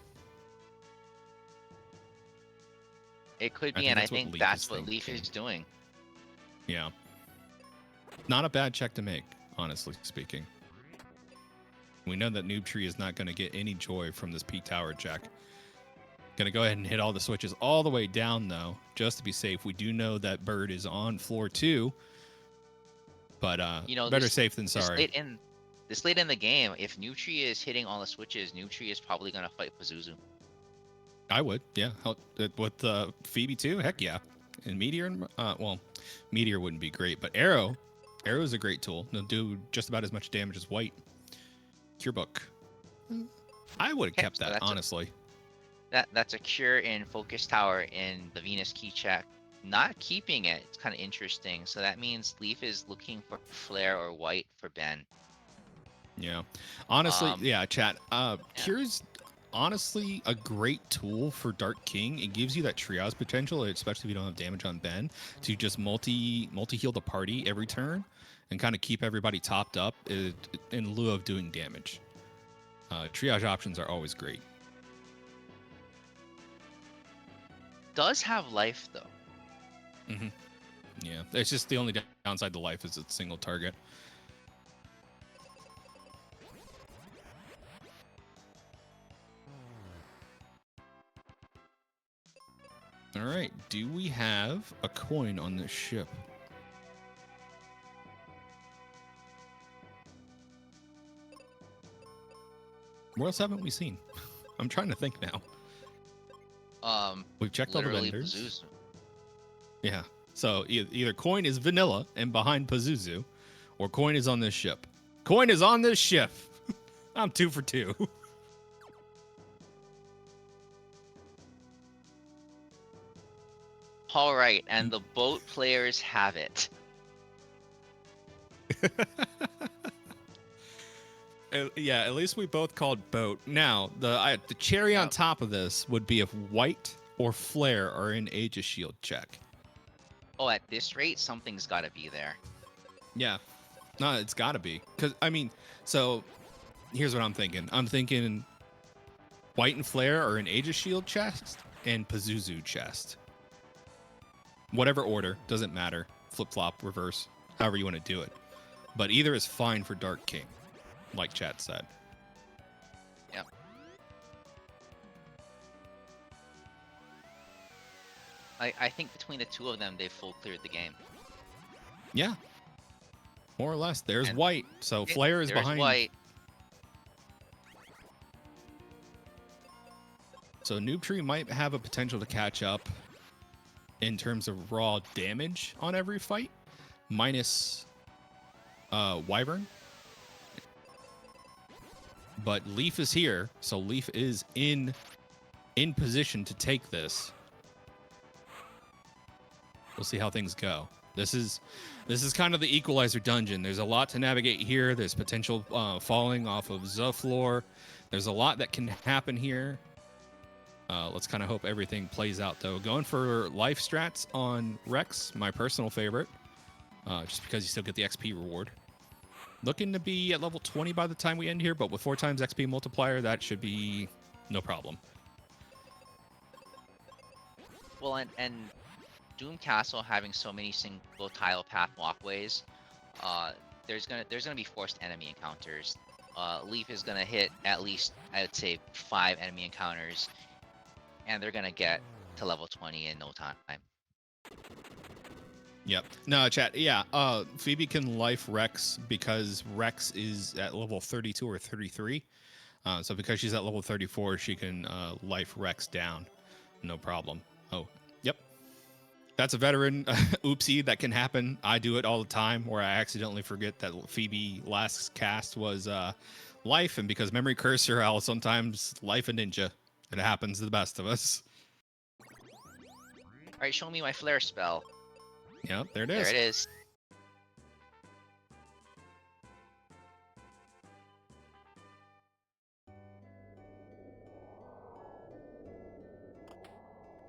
It could I be, think and I that's what think Leaf that's is what Leaf thinking. is doing. Yeah. Not a bad check to make, honestly speaking. We know that Noob Tree is not going to get any joy from this P Tower check. Going to go ahead and hit all the switches all the way down, though, just to be safe. We do know that bird is on floor 2, but You know, better safe than sorry. This late in the game, if Noob Tree is hitting all the switches, Noob Tree is probably gonna fight Pazuzu. I would, yeah. With Phoebe too, heck yeah. And Meteor, well, Meteor wouldn't be great, but Arrow is a great tool. They'll do just about as much damage as White. Cure Book. I would have kept so that, honestly. That's a cure in Focus Tower in the Venus Key check. Not keeping it, it's kind of interesting. So that means Leaf is looking for Flare or White for Ben. Yeah. Honestly, Um, yeah, chat. Cure's honestly a great tool for Dark King. It gives you that triage potential, especially if you don't have damage on Ben, to just multi heal the party every turn and kind of keep everybody topped up in lieu of doing damage. Triage options are always great. Does have life though. Mm-hmm. Yeah, it's just the only downside to life is it's single target. All right, do we have a coin on this ship? What else haven't we seen? I'm trying to think now. We've checked all the vendors. Pazuzu. Yeah. So either coin is vanilla and behind Pazuzu, or coin is on this ship. Coin is on this ship. I'm 2 for 2. All right, and the boat players have it. Yeah, at least we both called boat. Now, the cherry on Yep. top of this would be if White or Flare are in Aegis Shield check. Oh, at this rate, something's got to be there. Yeah. No, it's got to be. So here's what I'm thinking. I'm thinking White and Flare are in Aegis Shield chest and Pazuzu chest. Whatever order, doesn't matter. Flip-flop, reverse, however you want to do it. But either is fine for Dark King, like chat said. Yep. I think between the two of them, they've full cleared the game. Yeah. More or less. There's And White. So Flare is there's behind. White. So Noob Tree might have a potential to catch up in terms of raw damage on every fight, minus Wyvern. but Leaf is here, so Leaf is in position to take this. We'll see how things go. This is kind of the equalizer dungeon. There's a lot to navigate here. There's potential falling off of the floor. There's a lot that can happen here. Let's kind of hope everything plays out, though. Going for life strats on Rex, my personal favorite, just because you still get the XP reward. Looking to be at level 20 by the time we end here, but with 4 times XP multiplier, that should be no problem. Well, and Doom Castle having so many single tile path walkways, there's gonna be forced enemy encounters. Leaf is gonna hit at least, I'd say, 5 enemy encounters, and they're gonna get to level 20 in no time. Yep. No, chat. Yeah. Phoebe can life Rex because Rex is at level 32 or 33. So because she's at level 34, she can life Rex down. No problem. Oh, yep. That's a veteran oopsie that can happen. I do it all the time where I accidentally forget that Phoebe last cast was life, and because memory cursor, I'll sometimes life a ninja. It happens to the best of us. All right, show me my flare spell. Yep, there it is. There it is.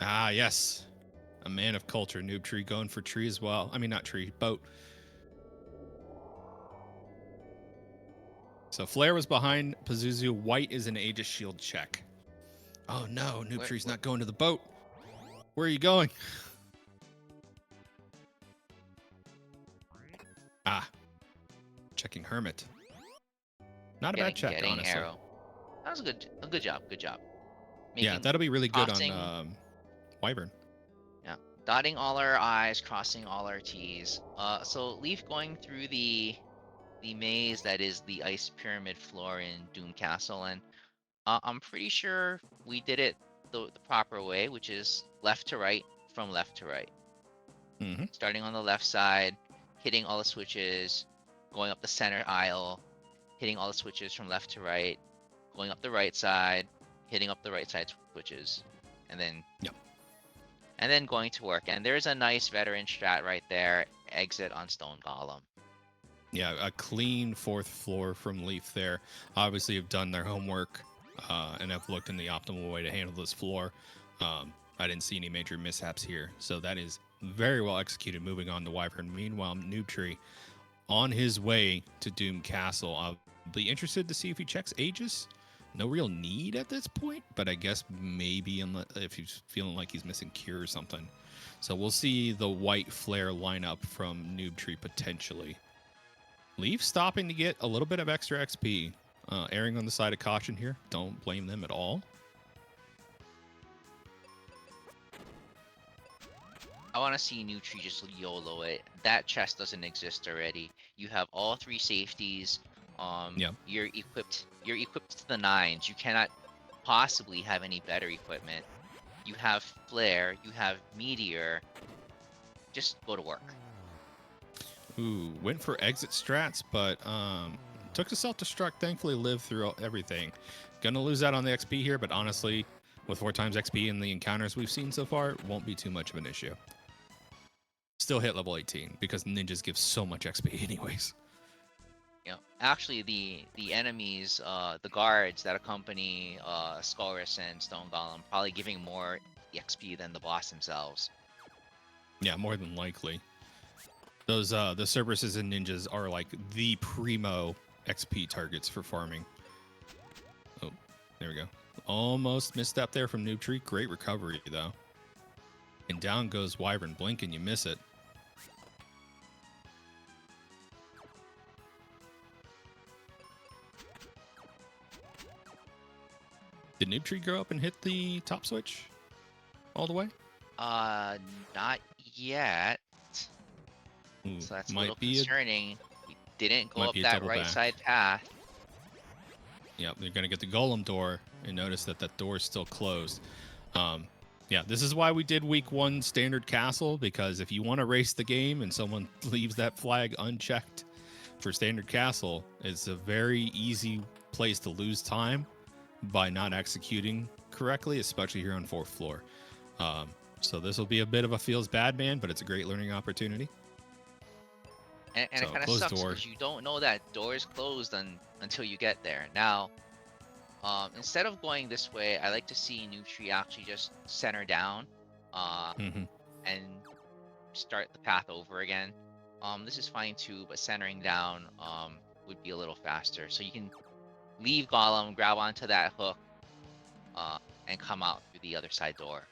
Ah, yes. A man of culture, Noob Tree going for tree as well. I mean, not tree, boat. So Flare was behind Pazuzu. White is an Aegis Shield check. Oh no, Noob Tree's not going to the boat. Where are you going? Ah, checking Hermit. Not a bad check, honestly. Arrow. That was a good job. Good job. Yeah, that'll be really good on Wyvern. Yeah, dotting all our I's, crossing all our T's. So Leaf going through the maze that is the ice pyramid floor in Doom Castle, and I'm pretty sure we did it the proper way, which is left to right from left to right. Mm-hmm. Starting on the left side, hitting all the switches, going up the center aisle, hitting all the switches from left to right, going up the right side, hitting up the right side switches, and then and then going to work. And there's a nice veteran strat right there. Exit on Stone Golem. Yeah, a clean 4th floor from Leaf there. Obviously, have done their homework and have looked in the optimal way to handle this floor. I didn't see any major mishaps here, so that is very well executed. Moving on to Wyvern. Meanwhile, Noob Tree on his way to Doom Castle. I'll be interested to see if he checks Aegis. No real need at this point, but I guess maybe if he's feeling like he's missing Cure or something. So we'll see the white flare lineup from Noob Tree potentially. Leaf stopping to get a little bit of extra XP. Erring on the side of caution here. Don't blame them at all. I want to see Nutri just YOLO it. That chest doesn't exist already. You have all 3 safeties. You're equipped to the 9s. You cannot possibly have any better equipment. You have Flare, you have Meteor. Just go to work. Ooh, went for exit strats, but took the self-destruct. Thankfully, lived through everything. Gonna lose out on the XP here, but honestly, with 4 times XP in the encounters we've seen so far, it won't be too much of an issue. Still hit level 18 because ninjas give so much XP anyways. Actually, the enemies, the guards that accompany Skullrus and Stone Golem, probably giving more XP than the boss themselves. Yeah, more than likely. Those the Cerberuses and ninjas are like the primo XP targets for farming. Oh, there we go. Almost misstep there from Noob Tree. Great recovery though. And down goes Wyvern. Blink and you miss it. Did Noob Tree go up and hit the top switch all the way? Not yet. Ooh, So that's a little concerning. We didn't go up that right back. side path. Yep, you're gonna get the golem door and notice that that door is still closed. Yeah, this is why we did week 1 standard castle, because if you want to race the game and someone leaves that flag unchecked for standard castle, it's a very easy place to lose time by not executing correctly, especially here on fourth floor. So this will be a bit of a feels bad man, but it's a great learning opportunity. And So it kind of closed sucks door. because you don't know that door is closed until you get there. Now, instead of going this way, I like to see Noob Tree actually just center down, uh, Hmm. and start the path over again. This is fine too, but centering down would be a little faster. So you can leave Golem, grab onto that hook, uh, and come out through the other side door.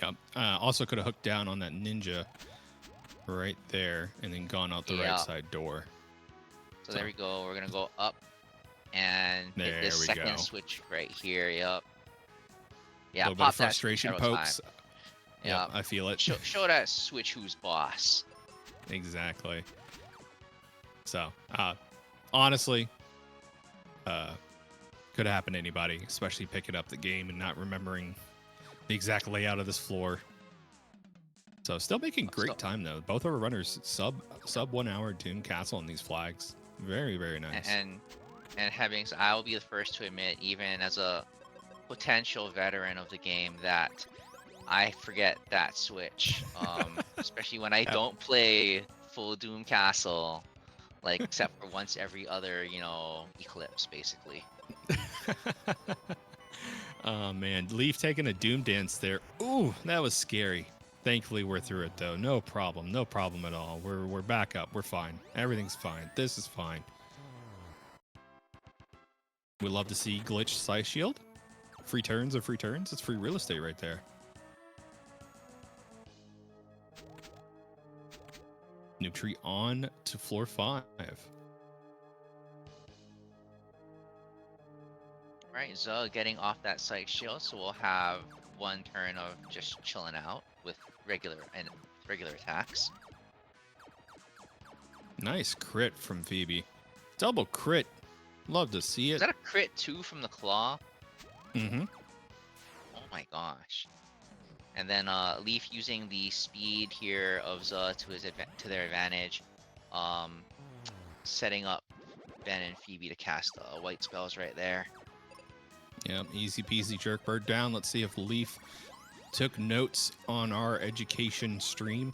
Yep. Also could have hooked down on that ninja right there and then gone out the right Yeah. side door. So there we go. We're gonna go up and hit There this we second go. switch right here. Yep. A Yeah, little bit of pop that switch frustration several pokes. times. Yep, Yeah. I feel it. Show that switch who's boss. Exactly. So, honestly, could happen to anybody, especially picking up the game and not remembering the exact layout of this floor. So, still making So great time though. Both of our runners sub 1 hour Doom Castle on these flags. Very, very nice. and having, so I will be the first to admit, even as a potential veteran of the game, that I forget that switch. Especially when I Yep. don't play full Doom Castle, like except for once every other, eclipse, basically. Oh man, Leaf taking a Doom dance there. Ooh, that was scary. Thankfully, we're through it though. No problem. No problem at all. We're back up. We're fine. Everything's fine. This is fine. We love to see glitch size shield. Free turns are free turns. It's free real estate right there. Noob Tree on to floor 5. Right, Zoe getting off that psych shield, so we'll have one turn of just chilling out with regular attacks. Nice crit from Phoebe. Double crit. Love to see Is it. that a crit 2 from the claw? Mm-hmm. Oh my gosh. And then Leaf using the speed here of Zoe to their advantage, setting up Ben and Phoebe to cast white spells right there. Yep, easy peasy jerk bird down. Let's see if Leaf took notes on our education stream.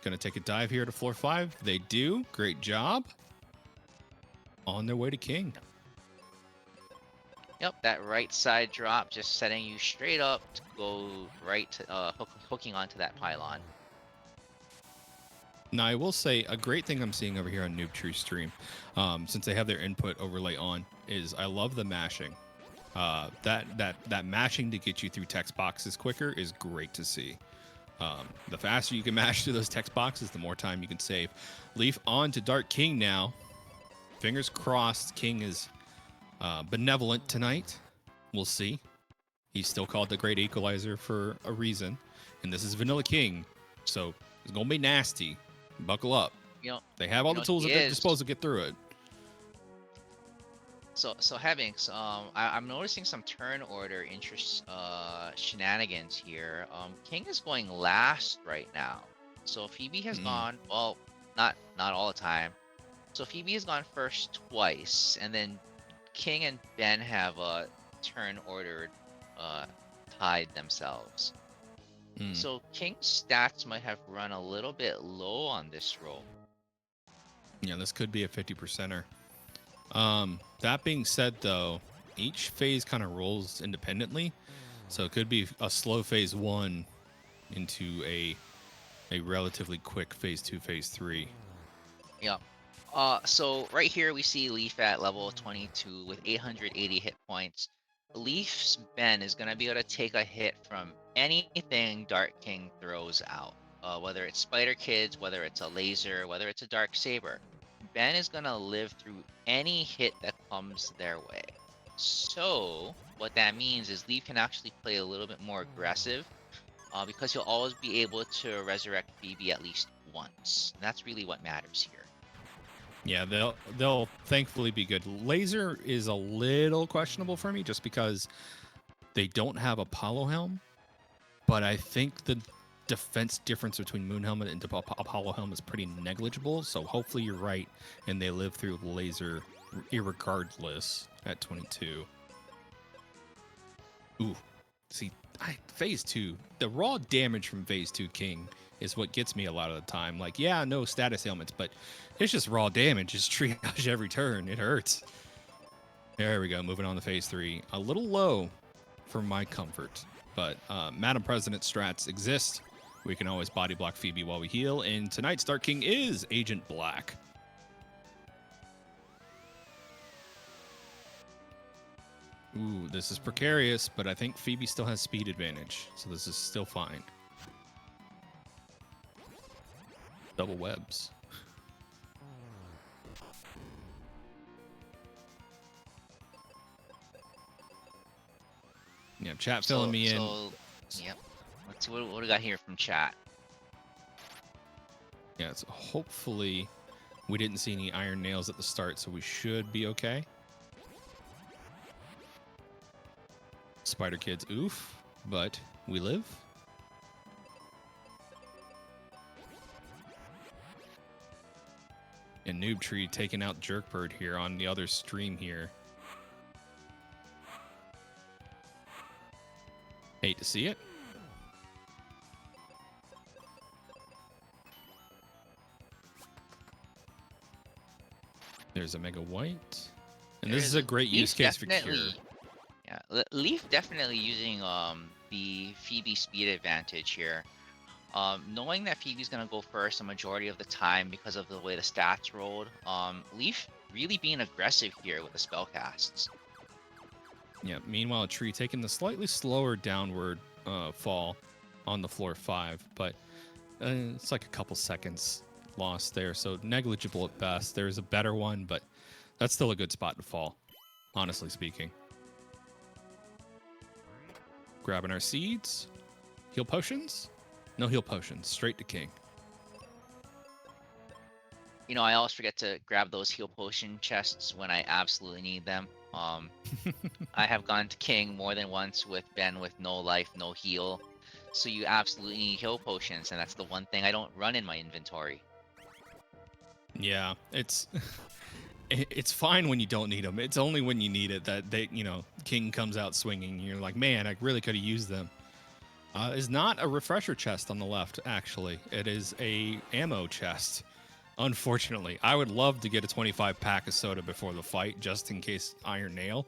Gonna take a dive here to floor 5. They do. Great job. On their way to King. Yep, that right side drop just setting you straight up to go right to, hooking onto that pylon. Now, I will say a great thing I'm seeing over here on Noob Tree stream, since they have their input overlay on, is I love the mashing. That mashing to get you through text boxes quicker is great to see. The faster you can mash through those text boxes, the more time you can save. Leaf on to Dark King now. Fingers crossed King is benevolent tonight. We'll see. He's still called the Great Equalizer for a reason. And this is Vanilla King. So it's going to be nasty. Buckle up. They have all the tools at their disposal to get through it. So Heavings, I'm noticing some turn order shenanigans here. King is going last right now. So Phoebe has gone, well, not all the time. So Phoebe has gone first twice, and then King and Ben have turn ordered tied themselves. So King's stats might have run a little bit low on this roll. Yeah, this could be a 50%er. That being said, though, each phase kind of rolls independently. So it could be a slow phase 1 into a relatively quick phase 2, phase 3. Yeah. So right here we see Leaf at level 22 with 880 hit points. Leaf's Ben is going to be able to take a hit from anything Dark King throws out. Whether it's Spider Kids, whether it's a laser, whether it's a Dark Saber. Ben is going to live through any hit that comes their way. So what that means is Leaf can actually play a little bit more aggressive, because he'll always be able to resurrect Phoebe at least once. And that's really what matters here. Yeah, they'll thankfully be good. Laser is a little questionable for me just because they don't have Apollo Helm, but I think the defense difference between Moon Helmet and Apollo Helm is pretty negligible. So hopefully you're right, and they live through Laser irregardless at 22. Ooh, see, phase 2, the raw damage from phase 2 King is what gets me a lot of the time. Like, yeah, no status ailments, but it's just raw damage. It's triage every turn. It hurts. There we go. Moving on to phase 3. A little low for my comfort, but Madam President strats exist. We can always body block Phoebe while we heal, and tonight's Dark King is Agent Black. Ooh, this is precarious, but I think Phoebe still has speed advantage, so this is still fine. Double webs. Yeah, chat filling me in. Yep. Let's see what we got here from chat. Yeah, so hopefully we didn't see any iron nails at the start, so we should be okay. Spider Kids, oof, but we live. And Noob Tree taking out Jerkbird here on the other stream here. Hate to see it. There's a Mega White. And this is a great use case for Cure. Yeah, Leaf definitely using the Phoebe speed advantage here. Knowing that Phoebe's gonna go first a majority of the time because of the way the stats rolled, Leaf really being aggressive here with the spell casts. Yeah, meanwhile, Tree taking the slightly slower downward fall on the floor 5, but it's like a couple seconds lost there, so negligible at best. There's a better one, but that's still a good spot to fall, honestly speaking. Grabbing our seeds. Heal potions? No heal potions. Straight to King. You know, I always forget to grab those heal potion chests when I absolutely need them. I have gone to King more than once with Ben with no life, no heal. So you absolutely need heal potions, and that's the one thing I don't run in my inventory. Yeah, it's fine when you don't need them. It's only when you need it that King comes out swinging. You're like, man, I really could have used them. Is not a refresher chest on the left, actually. It is a ammo chest. Unfortunately, I would love to get a 25 pack of soda before the fight, just in case Iron Nail.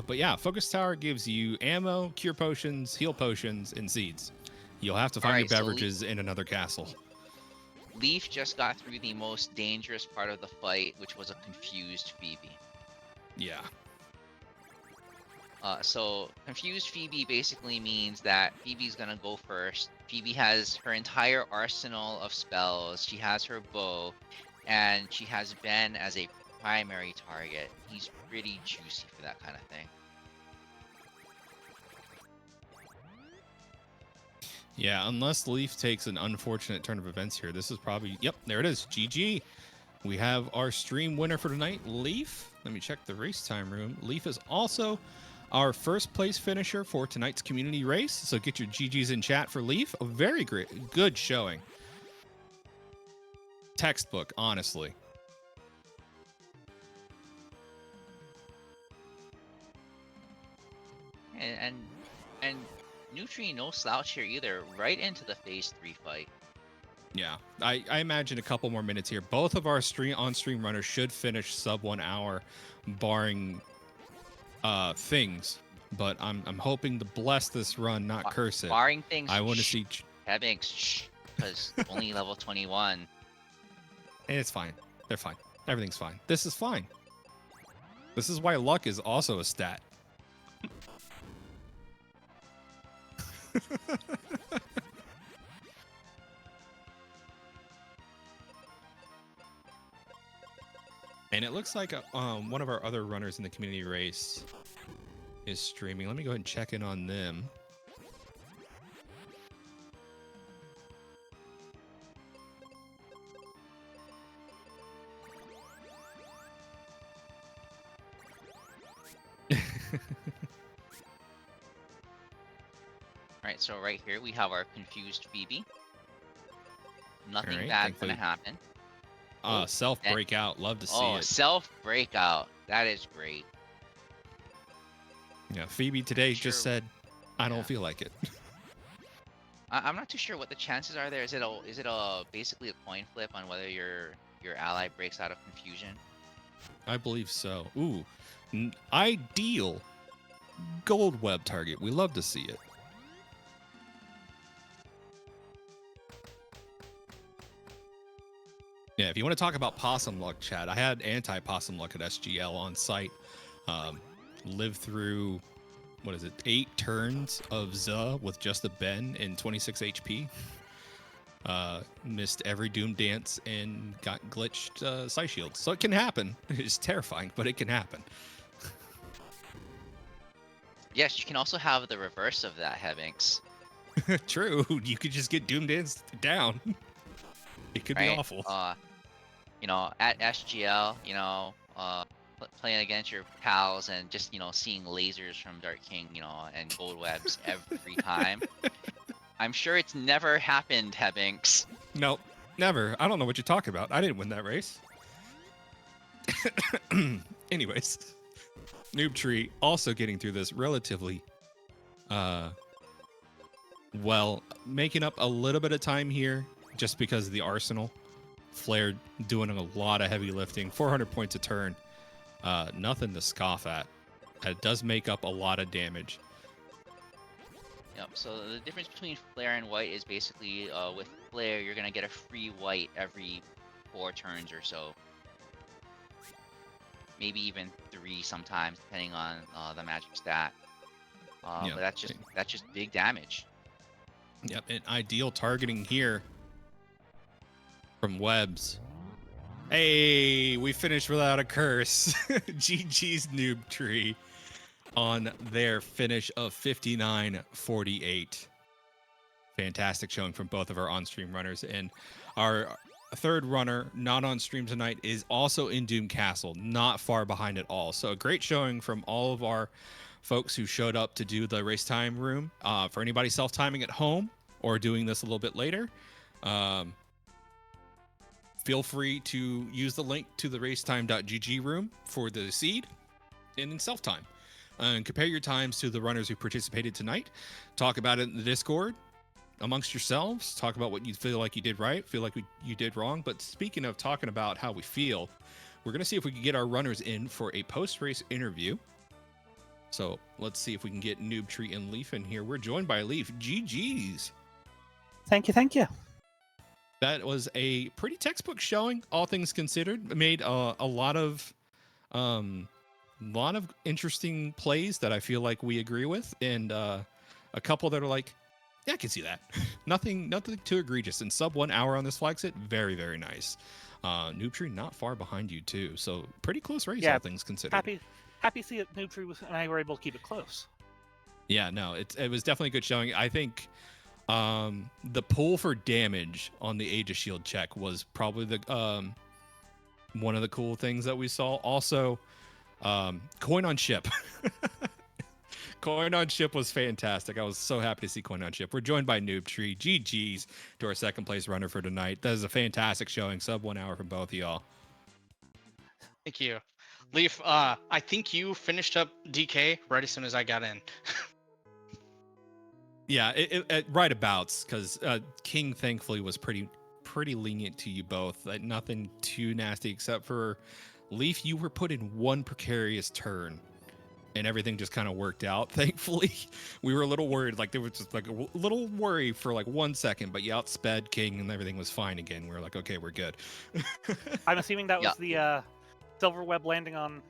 But yeah, Focus Tower gives you ammo, cure potions, heal potions, and seeds. You'll have to find your beverages in another castle. Leaf just got through the most dangerous part of the fight, which was a confused Phoebe. Yeah. So confused Phoebe basically means that Phoebe's gonna go first. Phoebe has her entire arsenal of spells. She has her bow, and she has Ben as a primary target. He's pretty juicy for that kind of thing. Yeah, unless Leaf takes an unfortunate turn of events here, this is probably... Yep, there it is. GG. We have our stream winner for tonight, Leaf. Let me check the race time room. Leaf is also our first place finisher for tonight's community race. So get your GGs in chat for Leaf. A very good showing. Textbook, honestly. And Nutri no slouch here either, right into the phase 3 fight. Yeah, I imagine a couple more minutes here. Both of our on-stream runners should finish sub 1 hour, barring things. But I'm hoping to bless this run, not curse it. Barring things, I want to see. Because only level 21. And it's fine. They're fine. Everything's fine. This is fine. This is why luck is also a stat. And it looks like one of our other runners in the community race is streaming. Let me go ahead and check in on them. Alright, so right here we have our confused Phoebe. Nothing bad's gonna happen. Oh, Self that, breakout. Love to see oh, it. self breakout. That is great. Yeah, Phoebe Not too today just sure. said, "I don't Yeah. feel like it." I'm not too sure what the chances are there. Is it a basically a coin flip on whether your ally breaks out of confusion? I believe so. Ooh, ideal gold web target. We love to see it. Yeah, if you want to talk about possum luck, Chad, I had anti-possum luck at SGL on site. Um, lived through, what is it, 8 turns of Z with just a Ben and 26 HP. Missed every Doom Dance and got glitched Psy Shields. So it can happen. It's terrifying, but it can happen. Yes, you can also have the reverse of that, Hevinks, True. You could just get Doom Dance down. It could be right? awful. At SGL, playing against your pals and just, seeing lasers from Dark King, and gold webs every time. I'm sure it's never happened, Hevinks. Nope, never. I don't know what you're talking about. I didn't win that race. Anyways, Noob Tree also getting through this relatively well, making up a little bit of time here just because of the arsenal. Flare doing a lot of heavy lifting, 400 points a turn. Nothing to scoff at. It does make up a lot of damage. Yep. So the difference between flare and white is basically, with flare, you're gonna get a free white every 4 turns or so. Maybe even 3 sometimes, depending on the magic stat. Yeah. But that's just big damage. Yep, and ideal targeting here from Webs. Hey, we finished without a curse. GG's Noob Tree on their finish of 59-48. Fantastic showing from both of our on-stream runners. And our third runner, not on stream tonight, is also in Doom Castle, not far behind at all. So a great showing from all of our folks who showed up to do the race time room. For anybody self-timing at home or doing this a little bit later, feel free to use the link to the racetime.gg room for the seed and in self-time. And compare your times to the runners who participated tonight. Talk about it in the Discord amongst yourselves. Talk about what you feel like you did right, feel like you did wrong. But speaking of talking about how we feel, we're going to see if we can get our runners in for a post-race interview. So let's see if we can get Noob Tree and Leaf in here. We're joined by Leaf. GG's. Thank you. That was a pretty textbook showing, all things considered. It made a lot of interesting plays that I feel like we agree with, and a couple that are like, yeah, I can see that. nothing too egregious. And sub 1 hour on this flag set, very, very nice. Noob Tree not far behind you too, so pretty close race, all things considered. Happy to see that Noob Tree and I were able to keep it close. Yeah, no, it was definitely a good showing. I think the pull for damage on the Age of Shield check was probably the one of the cool things that we saw. Also, coin on ship. Coin on ship was fantastic. I was so happy to see coin on ship. We're joined by Noob Tree. GG's to our second place runner for tonight. That is a fantastic showing. Sub 1 hour from both of y'all. Thank you. Leaf, I think you finished up DK right as soon as I got in. Yeah, it right abouts, because King thankfully was pretty lenient to you both. Nothing too nasty, except for Leaf. You were put in one precarious turn, and everything just kind of worked out. Thankfully, we were a little worried. Like there was just like a little worry for like 1 second, but you outsped King, and everything was fine again. We were like, okay, we're good. I'm assuming that was the silver web landing on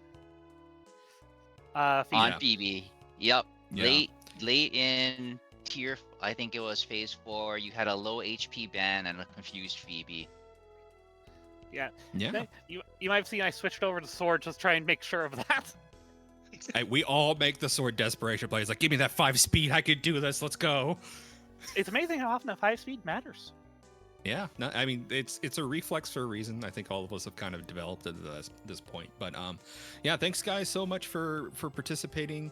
Phoebe. On Phoebe. Yep. Yeah. Late in tier, I think it was phase 4, you had a low HP ban and a confused Phoebe. Yeah. Yeah. You might have seen I switched over to sword just to try and make sure of that. Hey, we all make the sword desperation plays. Like, give me that 5 speed. I could do this. Let's go. It's amazing how often a 5 speed matters. Yeah, no, I mean it's a reflex for a reason. I think all of us have kind of developed at this point. But yeah, thanks guys so much for participating.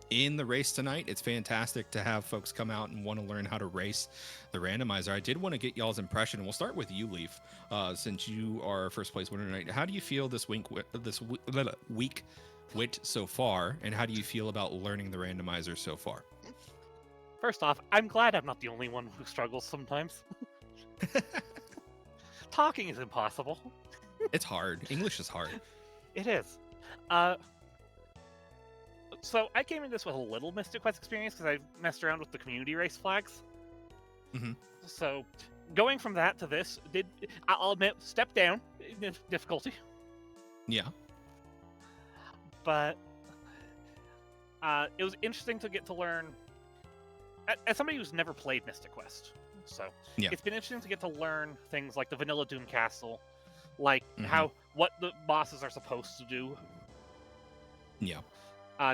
in the race tonight. It's fantastic to have folks come out and want to learn how to race the randomizer. I did want to get y'all's impression. We'll start with you, Leaf, since you are first place winner tonight. How do you feel this week went so far, and how do you feel about learning the randomizer so far? First off, I'm glad I'm not the only one who struggles sometimes. Talking is impossible. It's hard. English is hard. It is. So I came into this with a little Mystic Quest experience because I messed around with the community race flags. Mm-hmm. So going from that to this I'll admit, step down in difficulty. Yeah. But it was interesting to get to learn, as somebody who's never played Mystic Quest, so yeah. It's been interesting to get to learn things like the vanilla Doom Castle, like what the bosses are supposed to do. Yeah.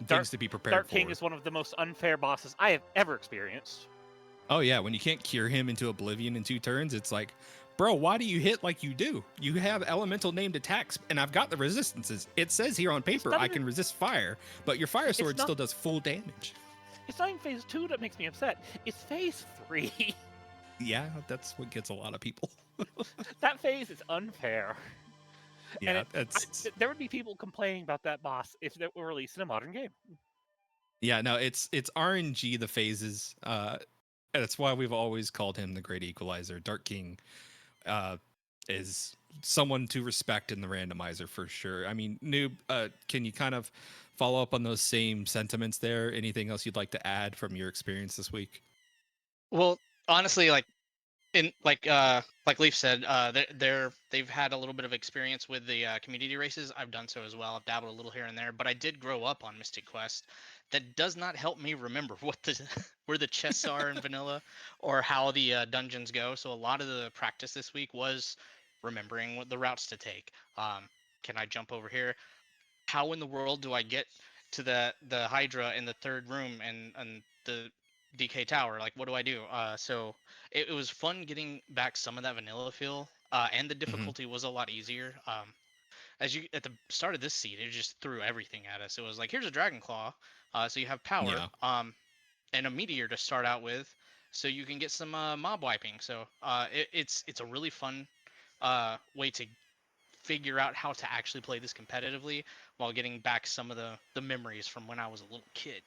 Things to be prepared Dark for. King is one of the most unfair bosses I have ever experienced. Oh yeah, when you can't cure him into oblivion in 2 turns, it's like, bro, why do you hit like you do? You have elemental named attacks, and I've got the resistances. It says here on paper I can resist fire, but your fire sword still does full damage. It's not even phase 2 that makes me upset. It's phase 3. Yeah, that's what gets a lot of people. That phase is unfair. Yeah, there would be people complaining about that boss if it were released in a modern game. Yeah, no, it's RNG, the phases. That's why we've always called him the Great Equalizer. Dark King is someone to respect in the randomizer for sure. I mean, Noob, can you kind of follow up on those same sentiments there? Anything else you'd like to add from your experience this week? Well, honestly, like Leaf said, they've had a little bit of experience with the community races. I've done so as well. I've dabbled a little here and there, but I did grow up on Mystic Quest. That does not help me remember what where the chests are in vanilla or how the dungeons go. So a lot of the practice this week was remembering what the routes to take. Can I jump over here? How in the world do I get to the Hydra in the 3rd room and the DK tower? Like, what do I do? So it was fun getting back some of that vanilla feel, and the difficulty was a lot easier. As you at the start of this seed, it just threw everything at us. It was like, here's a dragon claw, so you have power, and a meteor to start out with, so you can get some mob wiping. So it's a really fun way to figure out how to actually play this competitively while getting back some of the memories from when I was a little kid.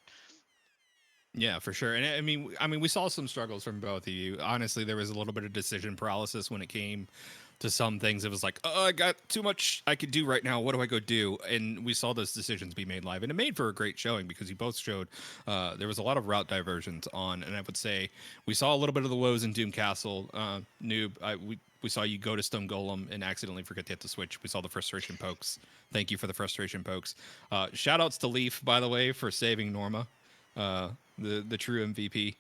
Yeah, for sure. And I mean, we saw some struggles from both of you. Honestly, there was a little bit of decision paralysis when it came to some things. It was like, oh, I got too much I could do right now. What do I go do? And we saw those decisions be made live, and it made for a great showing because you both showed there was a lot of route diversions on. And I would say we saw a little bit of the woes in Doom Castle. Noob, we saw you go to Stone Golem and accidentally forget to hit the switch. We saw the frustration pokes. Thank you for the frustration pokes. Shout outs to Leaf, by the way, for saving Norma. The true MVP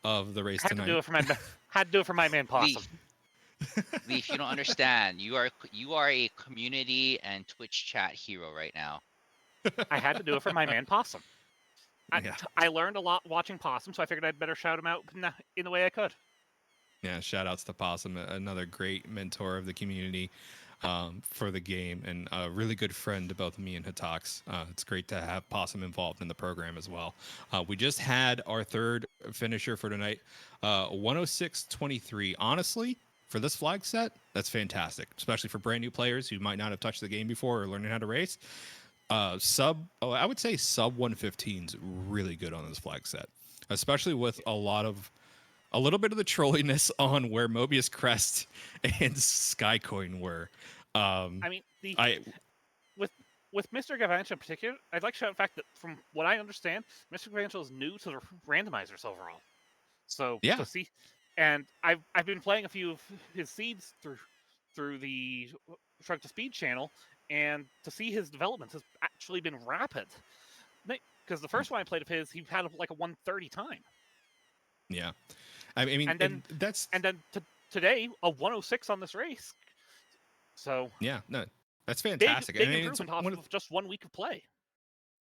of the race tonight. Had to do it for my man Possum. Leaf, you don't understand. You are a community and Twitch chat hero right now. I had to do it for my man Possum. I learned a lot watching Possum, so I figured I'd better shout him out in the way I could. Yeah, shout outs to Possum, another great mentor of the community for the game, and a really good friend to both me and Hitox. It's great to have Possum involved in the program as well. We just had our 3rd finisher for tonight, 106.23. Honestly, for this flag set, that's fantastic, especially for brand new players who might not have touched the game before or learning how to race. I would say sub 115 is really good on this flag set, especially with a little bit of the trolliness on where Mobius Crest and Skycoin were. With Mr. Gavancho in particular, I'd like to shout out the fact that from what I understand, Mr. Gavancho is new to the randomizers overall. So yeah, to see, and I've been playing a few of his seeds through the Shrug to Speed channel, and to see his development has actually been rapid. Because the first one I played of his, he had like a 130 time. Yeah. I mean, and then today a 106 on this race. So yeah, no, that's fantastic. Big improvement off of just 1 week of play.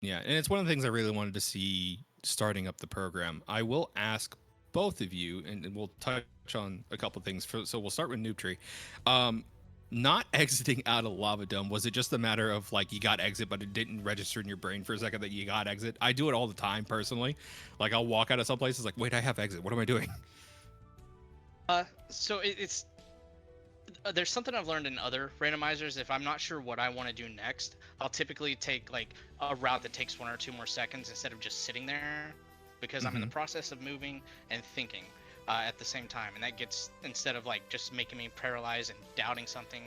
Yeah, and it's one of the things I really wanted to see starting up the program. I will ask both of you, and we'll touch on a couple of things. So we'll start with Noob Tree. not exiting out of Lava Dome, was it just a matter of like you got exit, but it didn't register in your brain for a second that you got exit? I do it all the time personally. Like I'll walk out of some places like, wait, I have exit. What am I doing? So it's there's something I've learned in other randomizers. If I'm not sure what I want to do next, I'll typically take like a route that takes 1 or 2 more seconds instead of just sitting there, because I'm in the process of moving and thinking at the same time, and that gets, instead of like just making me paralyzed and doubting something,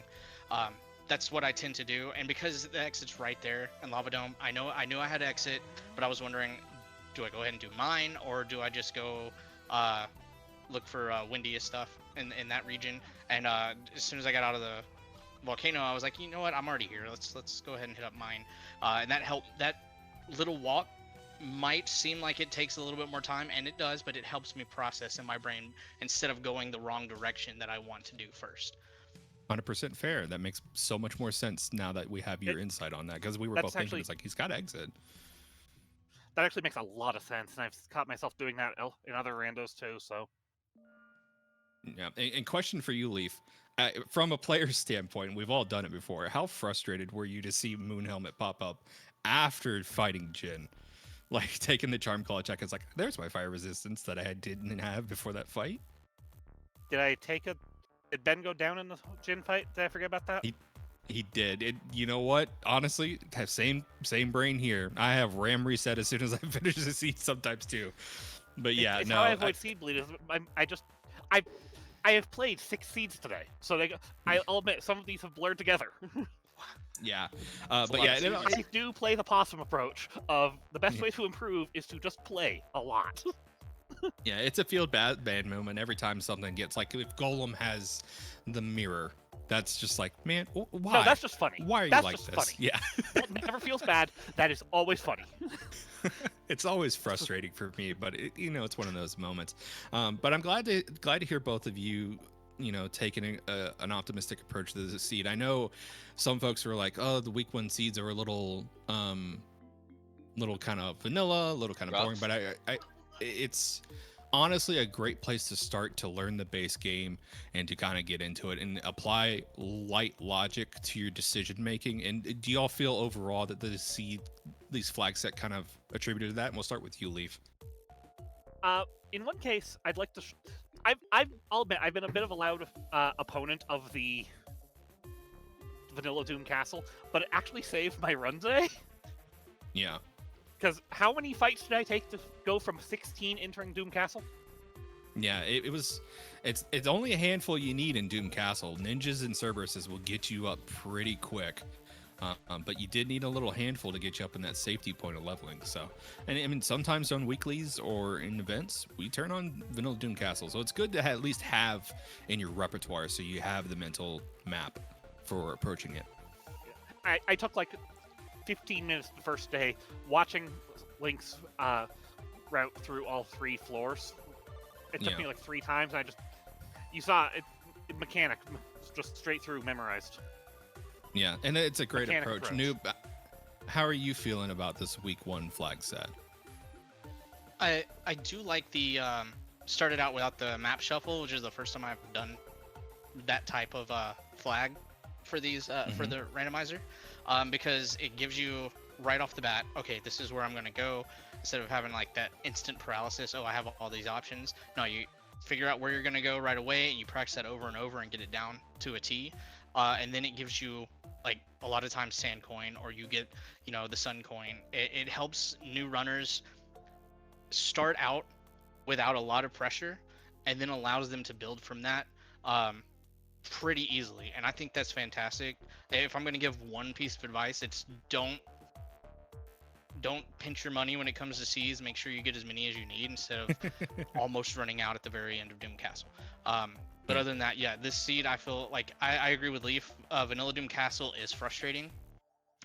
that's what I tend to do. And because the exit's right there in Lava Dome, I knew I had to exit, but I was wondering, do I go ahead and do mine, or do I just go look for windiest stuff in that region? And as soon as I got out of the volcano, I was like, you know what, I'm already here. Let's go ahead and hit up mine. And that helped. That little walk might seem like it takes a little bit more time, and it does, but it helps me process in my brain instead of going the wrong direction that I want to do first. 100% fair. That makes so much more sense now that we have your insight on that, because we were both thinking it's like he's got to exit. That actually makes a lot of sense, and I've caught myself doing that in other randos too. So, yeah. And question for you, Leaf. From a player's standpoint, we've all done it before. How frustrated were you to see Moon Helmet pop up after fighting Jin? Like taking the Charm Claw check, it's like, there's my fire resistance that I didn't have before that fight. did Ben go down in the Jin fight? Did I forget about that? He did. You know what? Honestly, same brain here. I have RAM reset as soon as I finish the seed sometimes too. But yeah, it's no. how I avoid seed bleed. I have played 6 seeds today, so I'll admit some of these have blurred together. Yeah, but yeah, I do play the possum approach of the best way to improve is to just play a lot. Yeah, it's a feel bad moment every time something gets, like, if Golem has the mirror, that's just like, man, why? No, that's just funny. Why are that's you like just this? Funny. Yeah. That never feels bad. That is always funny. It's always frustrating for me, but it's one of those moments. But I'm glad to hear both of you, taking an optimistic approach to the seed. I know some folks were like, oh, the week 1 seeds are a little kind of vanilla, a little kind of boring, but it's honestly a great place to start to learn the base game and to kind of get into it and apply light logic to your decision making. And do y'all feel overall that these flag set kind of attributed to that? And we'll start with you, Leaf. In one case, I'd like to. I'll admit I've been a bit of a loud opponent of the Vanilla Doom Castle, but it actually saved my run today. Yeah. Because how many fights did I take to go from 16 entering Doom Castle? Yeah, it's only a handful you need in Doom Castle. Ninjas and Cerberuses will get you up pretty quick. But you did need a little handful to get you up in that safety point of leveling. So, and I mean, sometimes on weeklies or in events, we turn on Vanilla Doom Castle. So it's good to at least have in your repertoire, so you have the mental map for approaching it. I took like 15 minutes the first day watching Link's route through all 3 floors. It took me like 3 times, and you saw it mechanic, just straight through memorized. Yeah, and it's a great Mechanic approach. Noob, how are you feeling about this week 1 flag set? I do like the started out without the map shuffle, which is the first time I've done that type of flag for these for the randomizer, because it gives you right off the bat, okay, this is where I'm gonna go, instead of having like that instant paralysis. Oh, I have all these options. No, you figure out where you're gonna go right away, and you practice that over and over and get it down to a T. And then it gives you, like, a lot of times sand coin, or you get, the sun coin. It helps new runners start out without a lot of pressure, and then allows them to build from that pretty easily. And I think that's fantastic. If I'm going to give one piece of advice, it's don't pinch your money when it comes to C's. Make sure you get as many as you need instead of almost running out at the very end of Doom Castle. But other than that, yeah, this seed, I feel like I agree with Leaf. Vanilla Doom Castle is frustrating.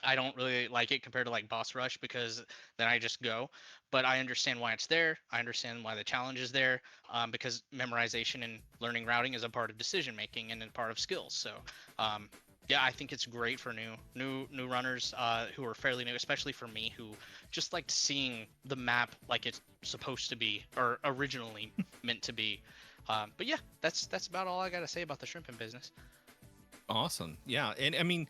I don't really like it compared to like Boss Rush, because then I just go. But I understand why it's there. I understand why the challenge is there, because memorization and learning routing is a part of decision making and a part of skills. So yeah, I think it's great for new runners who are fairly new, especially for me, who just liked seeing the map like it's supposed to be, or originally meant to be. But yeah, that's about all I got to say about the shrimping business. Awesome. Yeah, and I mean,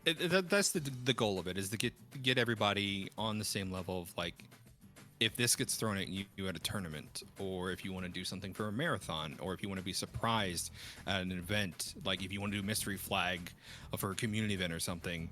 that's the goal of it, is to get everybody on the same level of like, if this gets thrown at you at a tournament, or if you want to do something for a marathon, or if you want to be surprised at an event, like if you want to do mystery flag for a community event or something,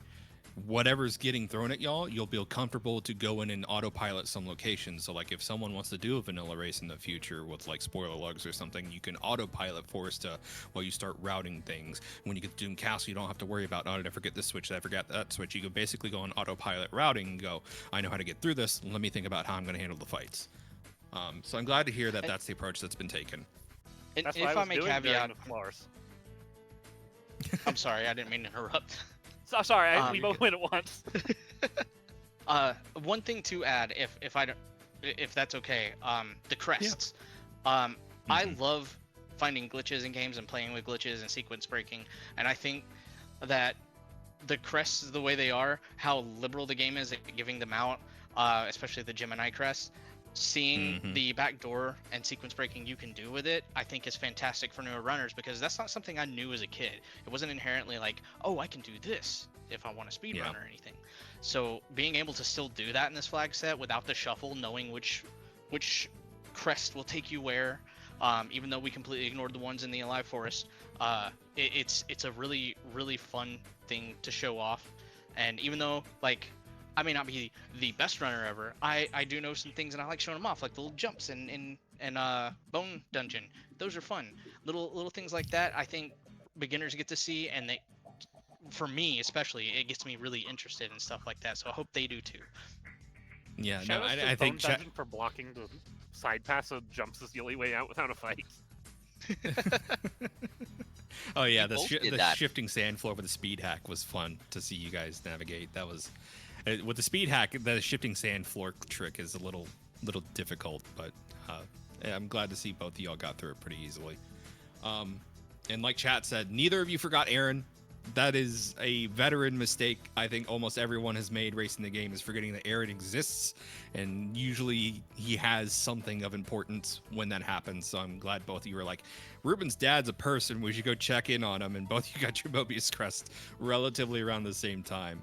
whatever's getting thrown at y'all, you'll feel comfortable to go in and autopilot some locations. So like if someone wants to do a vanilla race in the future with like spoiler lugs or something, you can autopilot Foresta while you start routing things. When you get to Doom Castle, you don't have to worry about, oh, did I forget this switch, did I forget that switch. You can basically go on autopilot routing and go, I know how to get through this, let me think about how I'm going to handle the fights. So I'm glad to hear that that's the approach that's been taken. And That's if what I I was may doing during caveat, the floors. I'm sorry, I didn't mean to interrupt. So sorry, we You're both went at once. One thing to add, if that's okay, the crests. I love finding glitches in games and playing with glitches and sequence breaking, and I think that the crests, the way they are, how liberal the game is at giving them out, especially the Gemini crest, seeing the backdoor and sequence breaking you can do with it, I think is fantastic for newer runners, because that's not something I knew as a kid. It wasn't inherently like, oh, I can do this if I want to speed run or anything. So being able to still do that in this flag set without the shuffle, knowing which crest will take you where, even though we completely ignored the ones in the Alive Forest, it's a really, really fun thing to show off. And even though, like, I may not be the best runner ever, I do know some things and I like showing them off, like the little jumps in Bone Dungeon. Those are fun. Little things like that, I think beginners get to see, and they, for me especially, it gets me really interested in stuff like that. So I hope they do too. Yeah, no, Shout out to I think Bone Dungeon for blocking the side pass so jumps is the only way out without a fight. Oh yeah, We both did the that. shifting sand floor with the speed hack was fun to see you guys navigate. That was with the speed hack. The shifting sand floor trick is a little difficult, but yeah, I'm glad to see both of y'all got through it pretty easily. And like chat said, neither of you forgot Aaron. That is a veteran mistake I think almost everyone has made racing the game, is forgetting that Aaron exists, and usually he has something of importance when that happens. So I'm glad both of you were like, Ruben's dad's a person, we should go check in on him, and both of you got your Mobius crest relatively around the same time.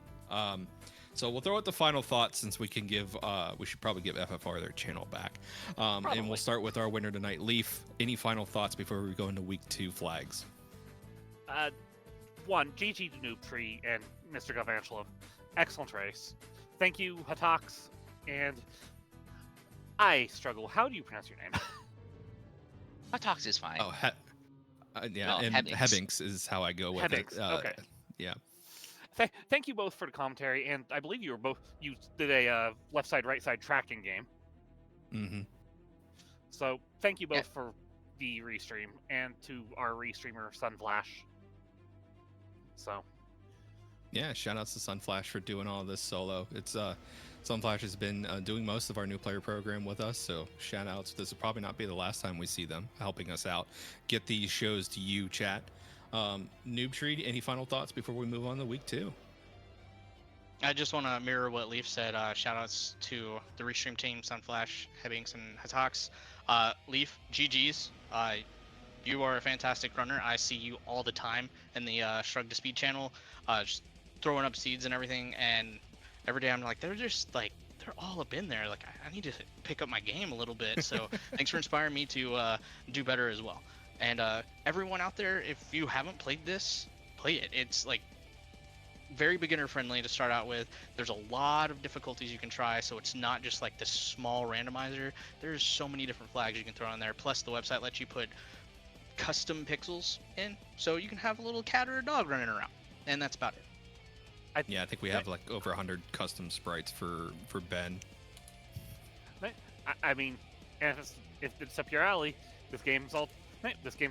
So we'll throw out the final thoughts, since we can give, we should probably give FFR their channel back. And we'll start with our winner tonight, Leaf. Any final thoughts before we go into week 2 flags? One, GG to Noob Tree and Mr. Govanchelov. Excellent race. Thank you, Hatox. And I struggle. How do you pronounce your name? Hatox is fine. Oh, yeah, No, and Hebbings. Hebbings is how I go with Hebbings, it. okay. Yeah. Thank you both for the commentary, and I believe you did a left side, right side tracking game. Mm-hmm. So thank you both for the restream, and to our restreamer Sunflash. So Yeah, shout outs to Sunflash for doing all this solo. It's Sunflash has been doing most of our new player program with us, so shout outs. This will probably not be the last time we see them helping us out. Get these shows to you, chat. Noob Tree, any final thoughts before we move on to week 2? I just want to mirror what Leaf said. Shout outs to the restream team, Sunflash, Hebbings, and Hatox. Leaf, GG's. You are a fantastic runner. I see you all the time in the Shrug to Speed channel, just throwing up seeds and everything. And every day I'm like, they're all up in there. Like, I need to pick up my game a little bit. So thanks for inspiring me to do better as well. And everyone out there, if you haven't played this, play it. It's like very beginner friendly to start out with. There's a lot of difficulties you can try, so it's not just like this small randomizer. There's so many different flags you can throw in there. Plus the website lets you put custom pixels in, so you can have a little cat or a dog running around, and that's about it. Yeah, I think we have like over 100 custom sprites for Ben. I mean, if it's up your alley, this game's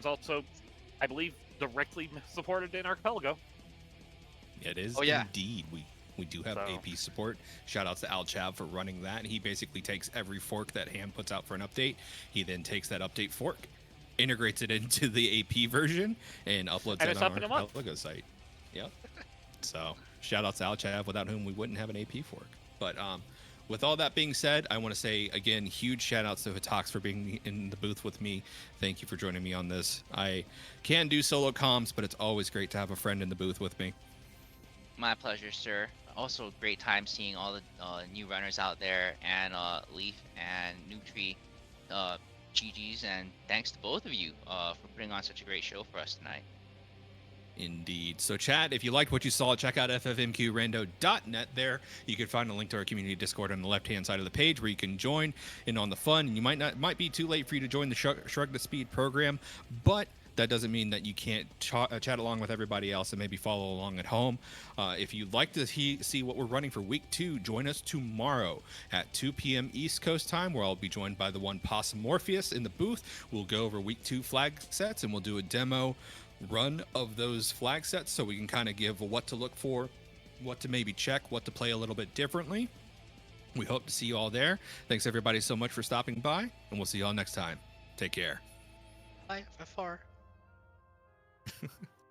also, I believe, directly supported in Archipelago. It is indeed. We do have AP support. Shout outs to Al Chav for running that. He basically takes every fork that Ham puts out for an update. He then takes that update fork, integrates it into the AP version, and uploads it on our Archipelago site. Yep. So shout outs to Al Chav, without whom we wouldn't have an AP fork. But with all that being said, I want to say again, huge shout outs to Hitox for being in the booth with me. Thank you for joining me on this. I can do solo comms, but it's always great to have a friend in the booth with me. My pleasure, sir. Also, great time seeing all the new runners out there, and Leaf and Nutri. GG's, and thanks to both of you for putting on such a great show for us tonight. Indeed. So, chat, if you liked what you saw, check out ffmqrando.net. There, you can find a link to our community Discord on the left-hand side of the page where you can join in on the fun. And you might be too late for you to join the Shrug the Speed program, but that doesn't mean that you can't chat along with everybody else and maybe follow along at home. If you'd like to see what we're running for week 2, join us tomorrow at 2 p.m. East Coast time, where I'll be joined by the one Possum Morpheus in the booth. We'll go over week 2 flag sets, and we'll do a demo run of those flag sets so we can kind of give what to look for, what to maybe check, what to play a little bit differently. We hope to see you all there. Thanks everybody so much for stopping by, and we'll see you all next time. Take care. Bye, FR.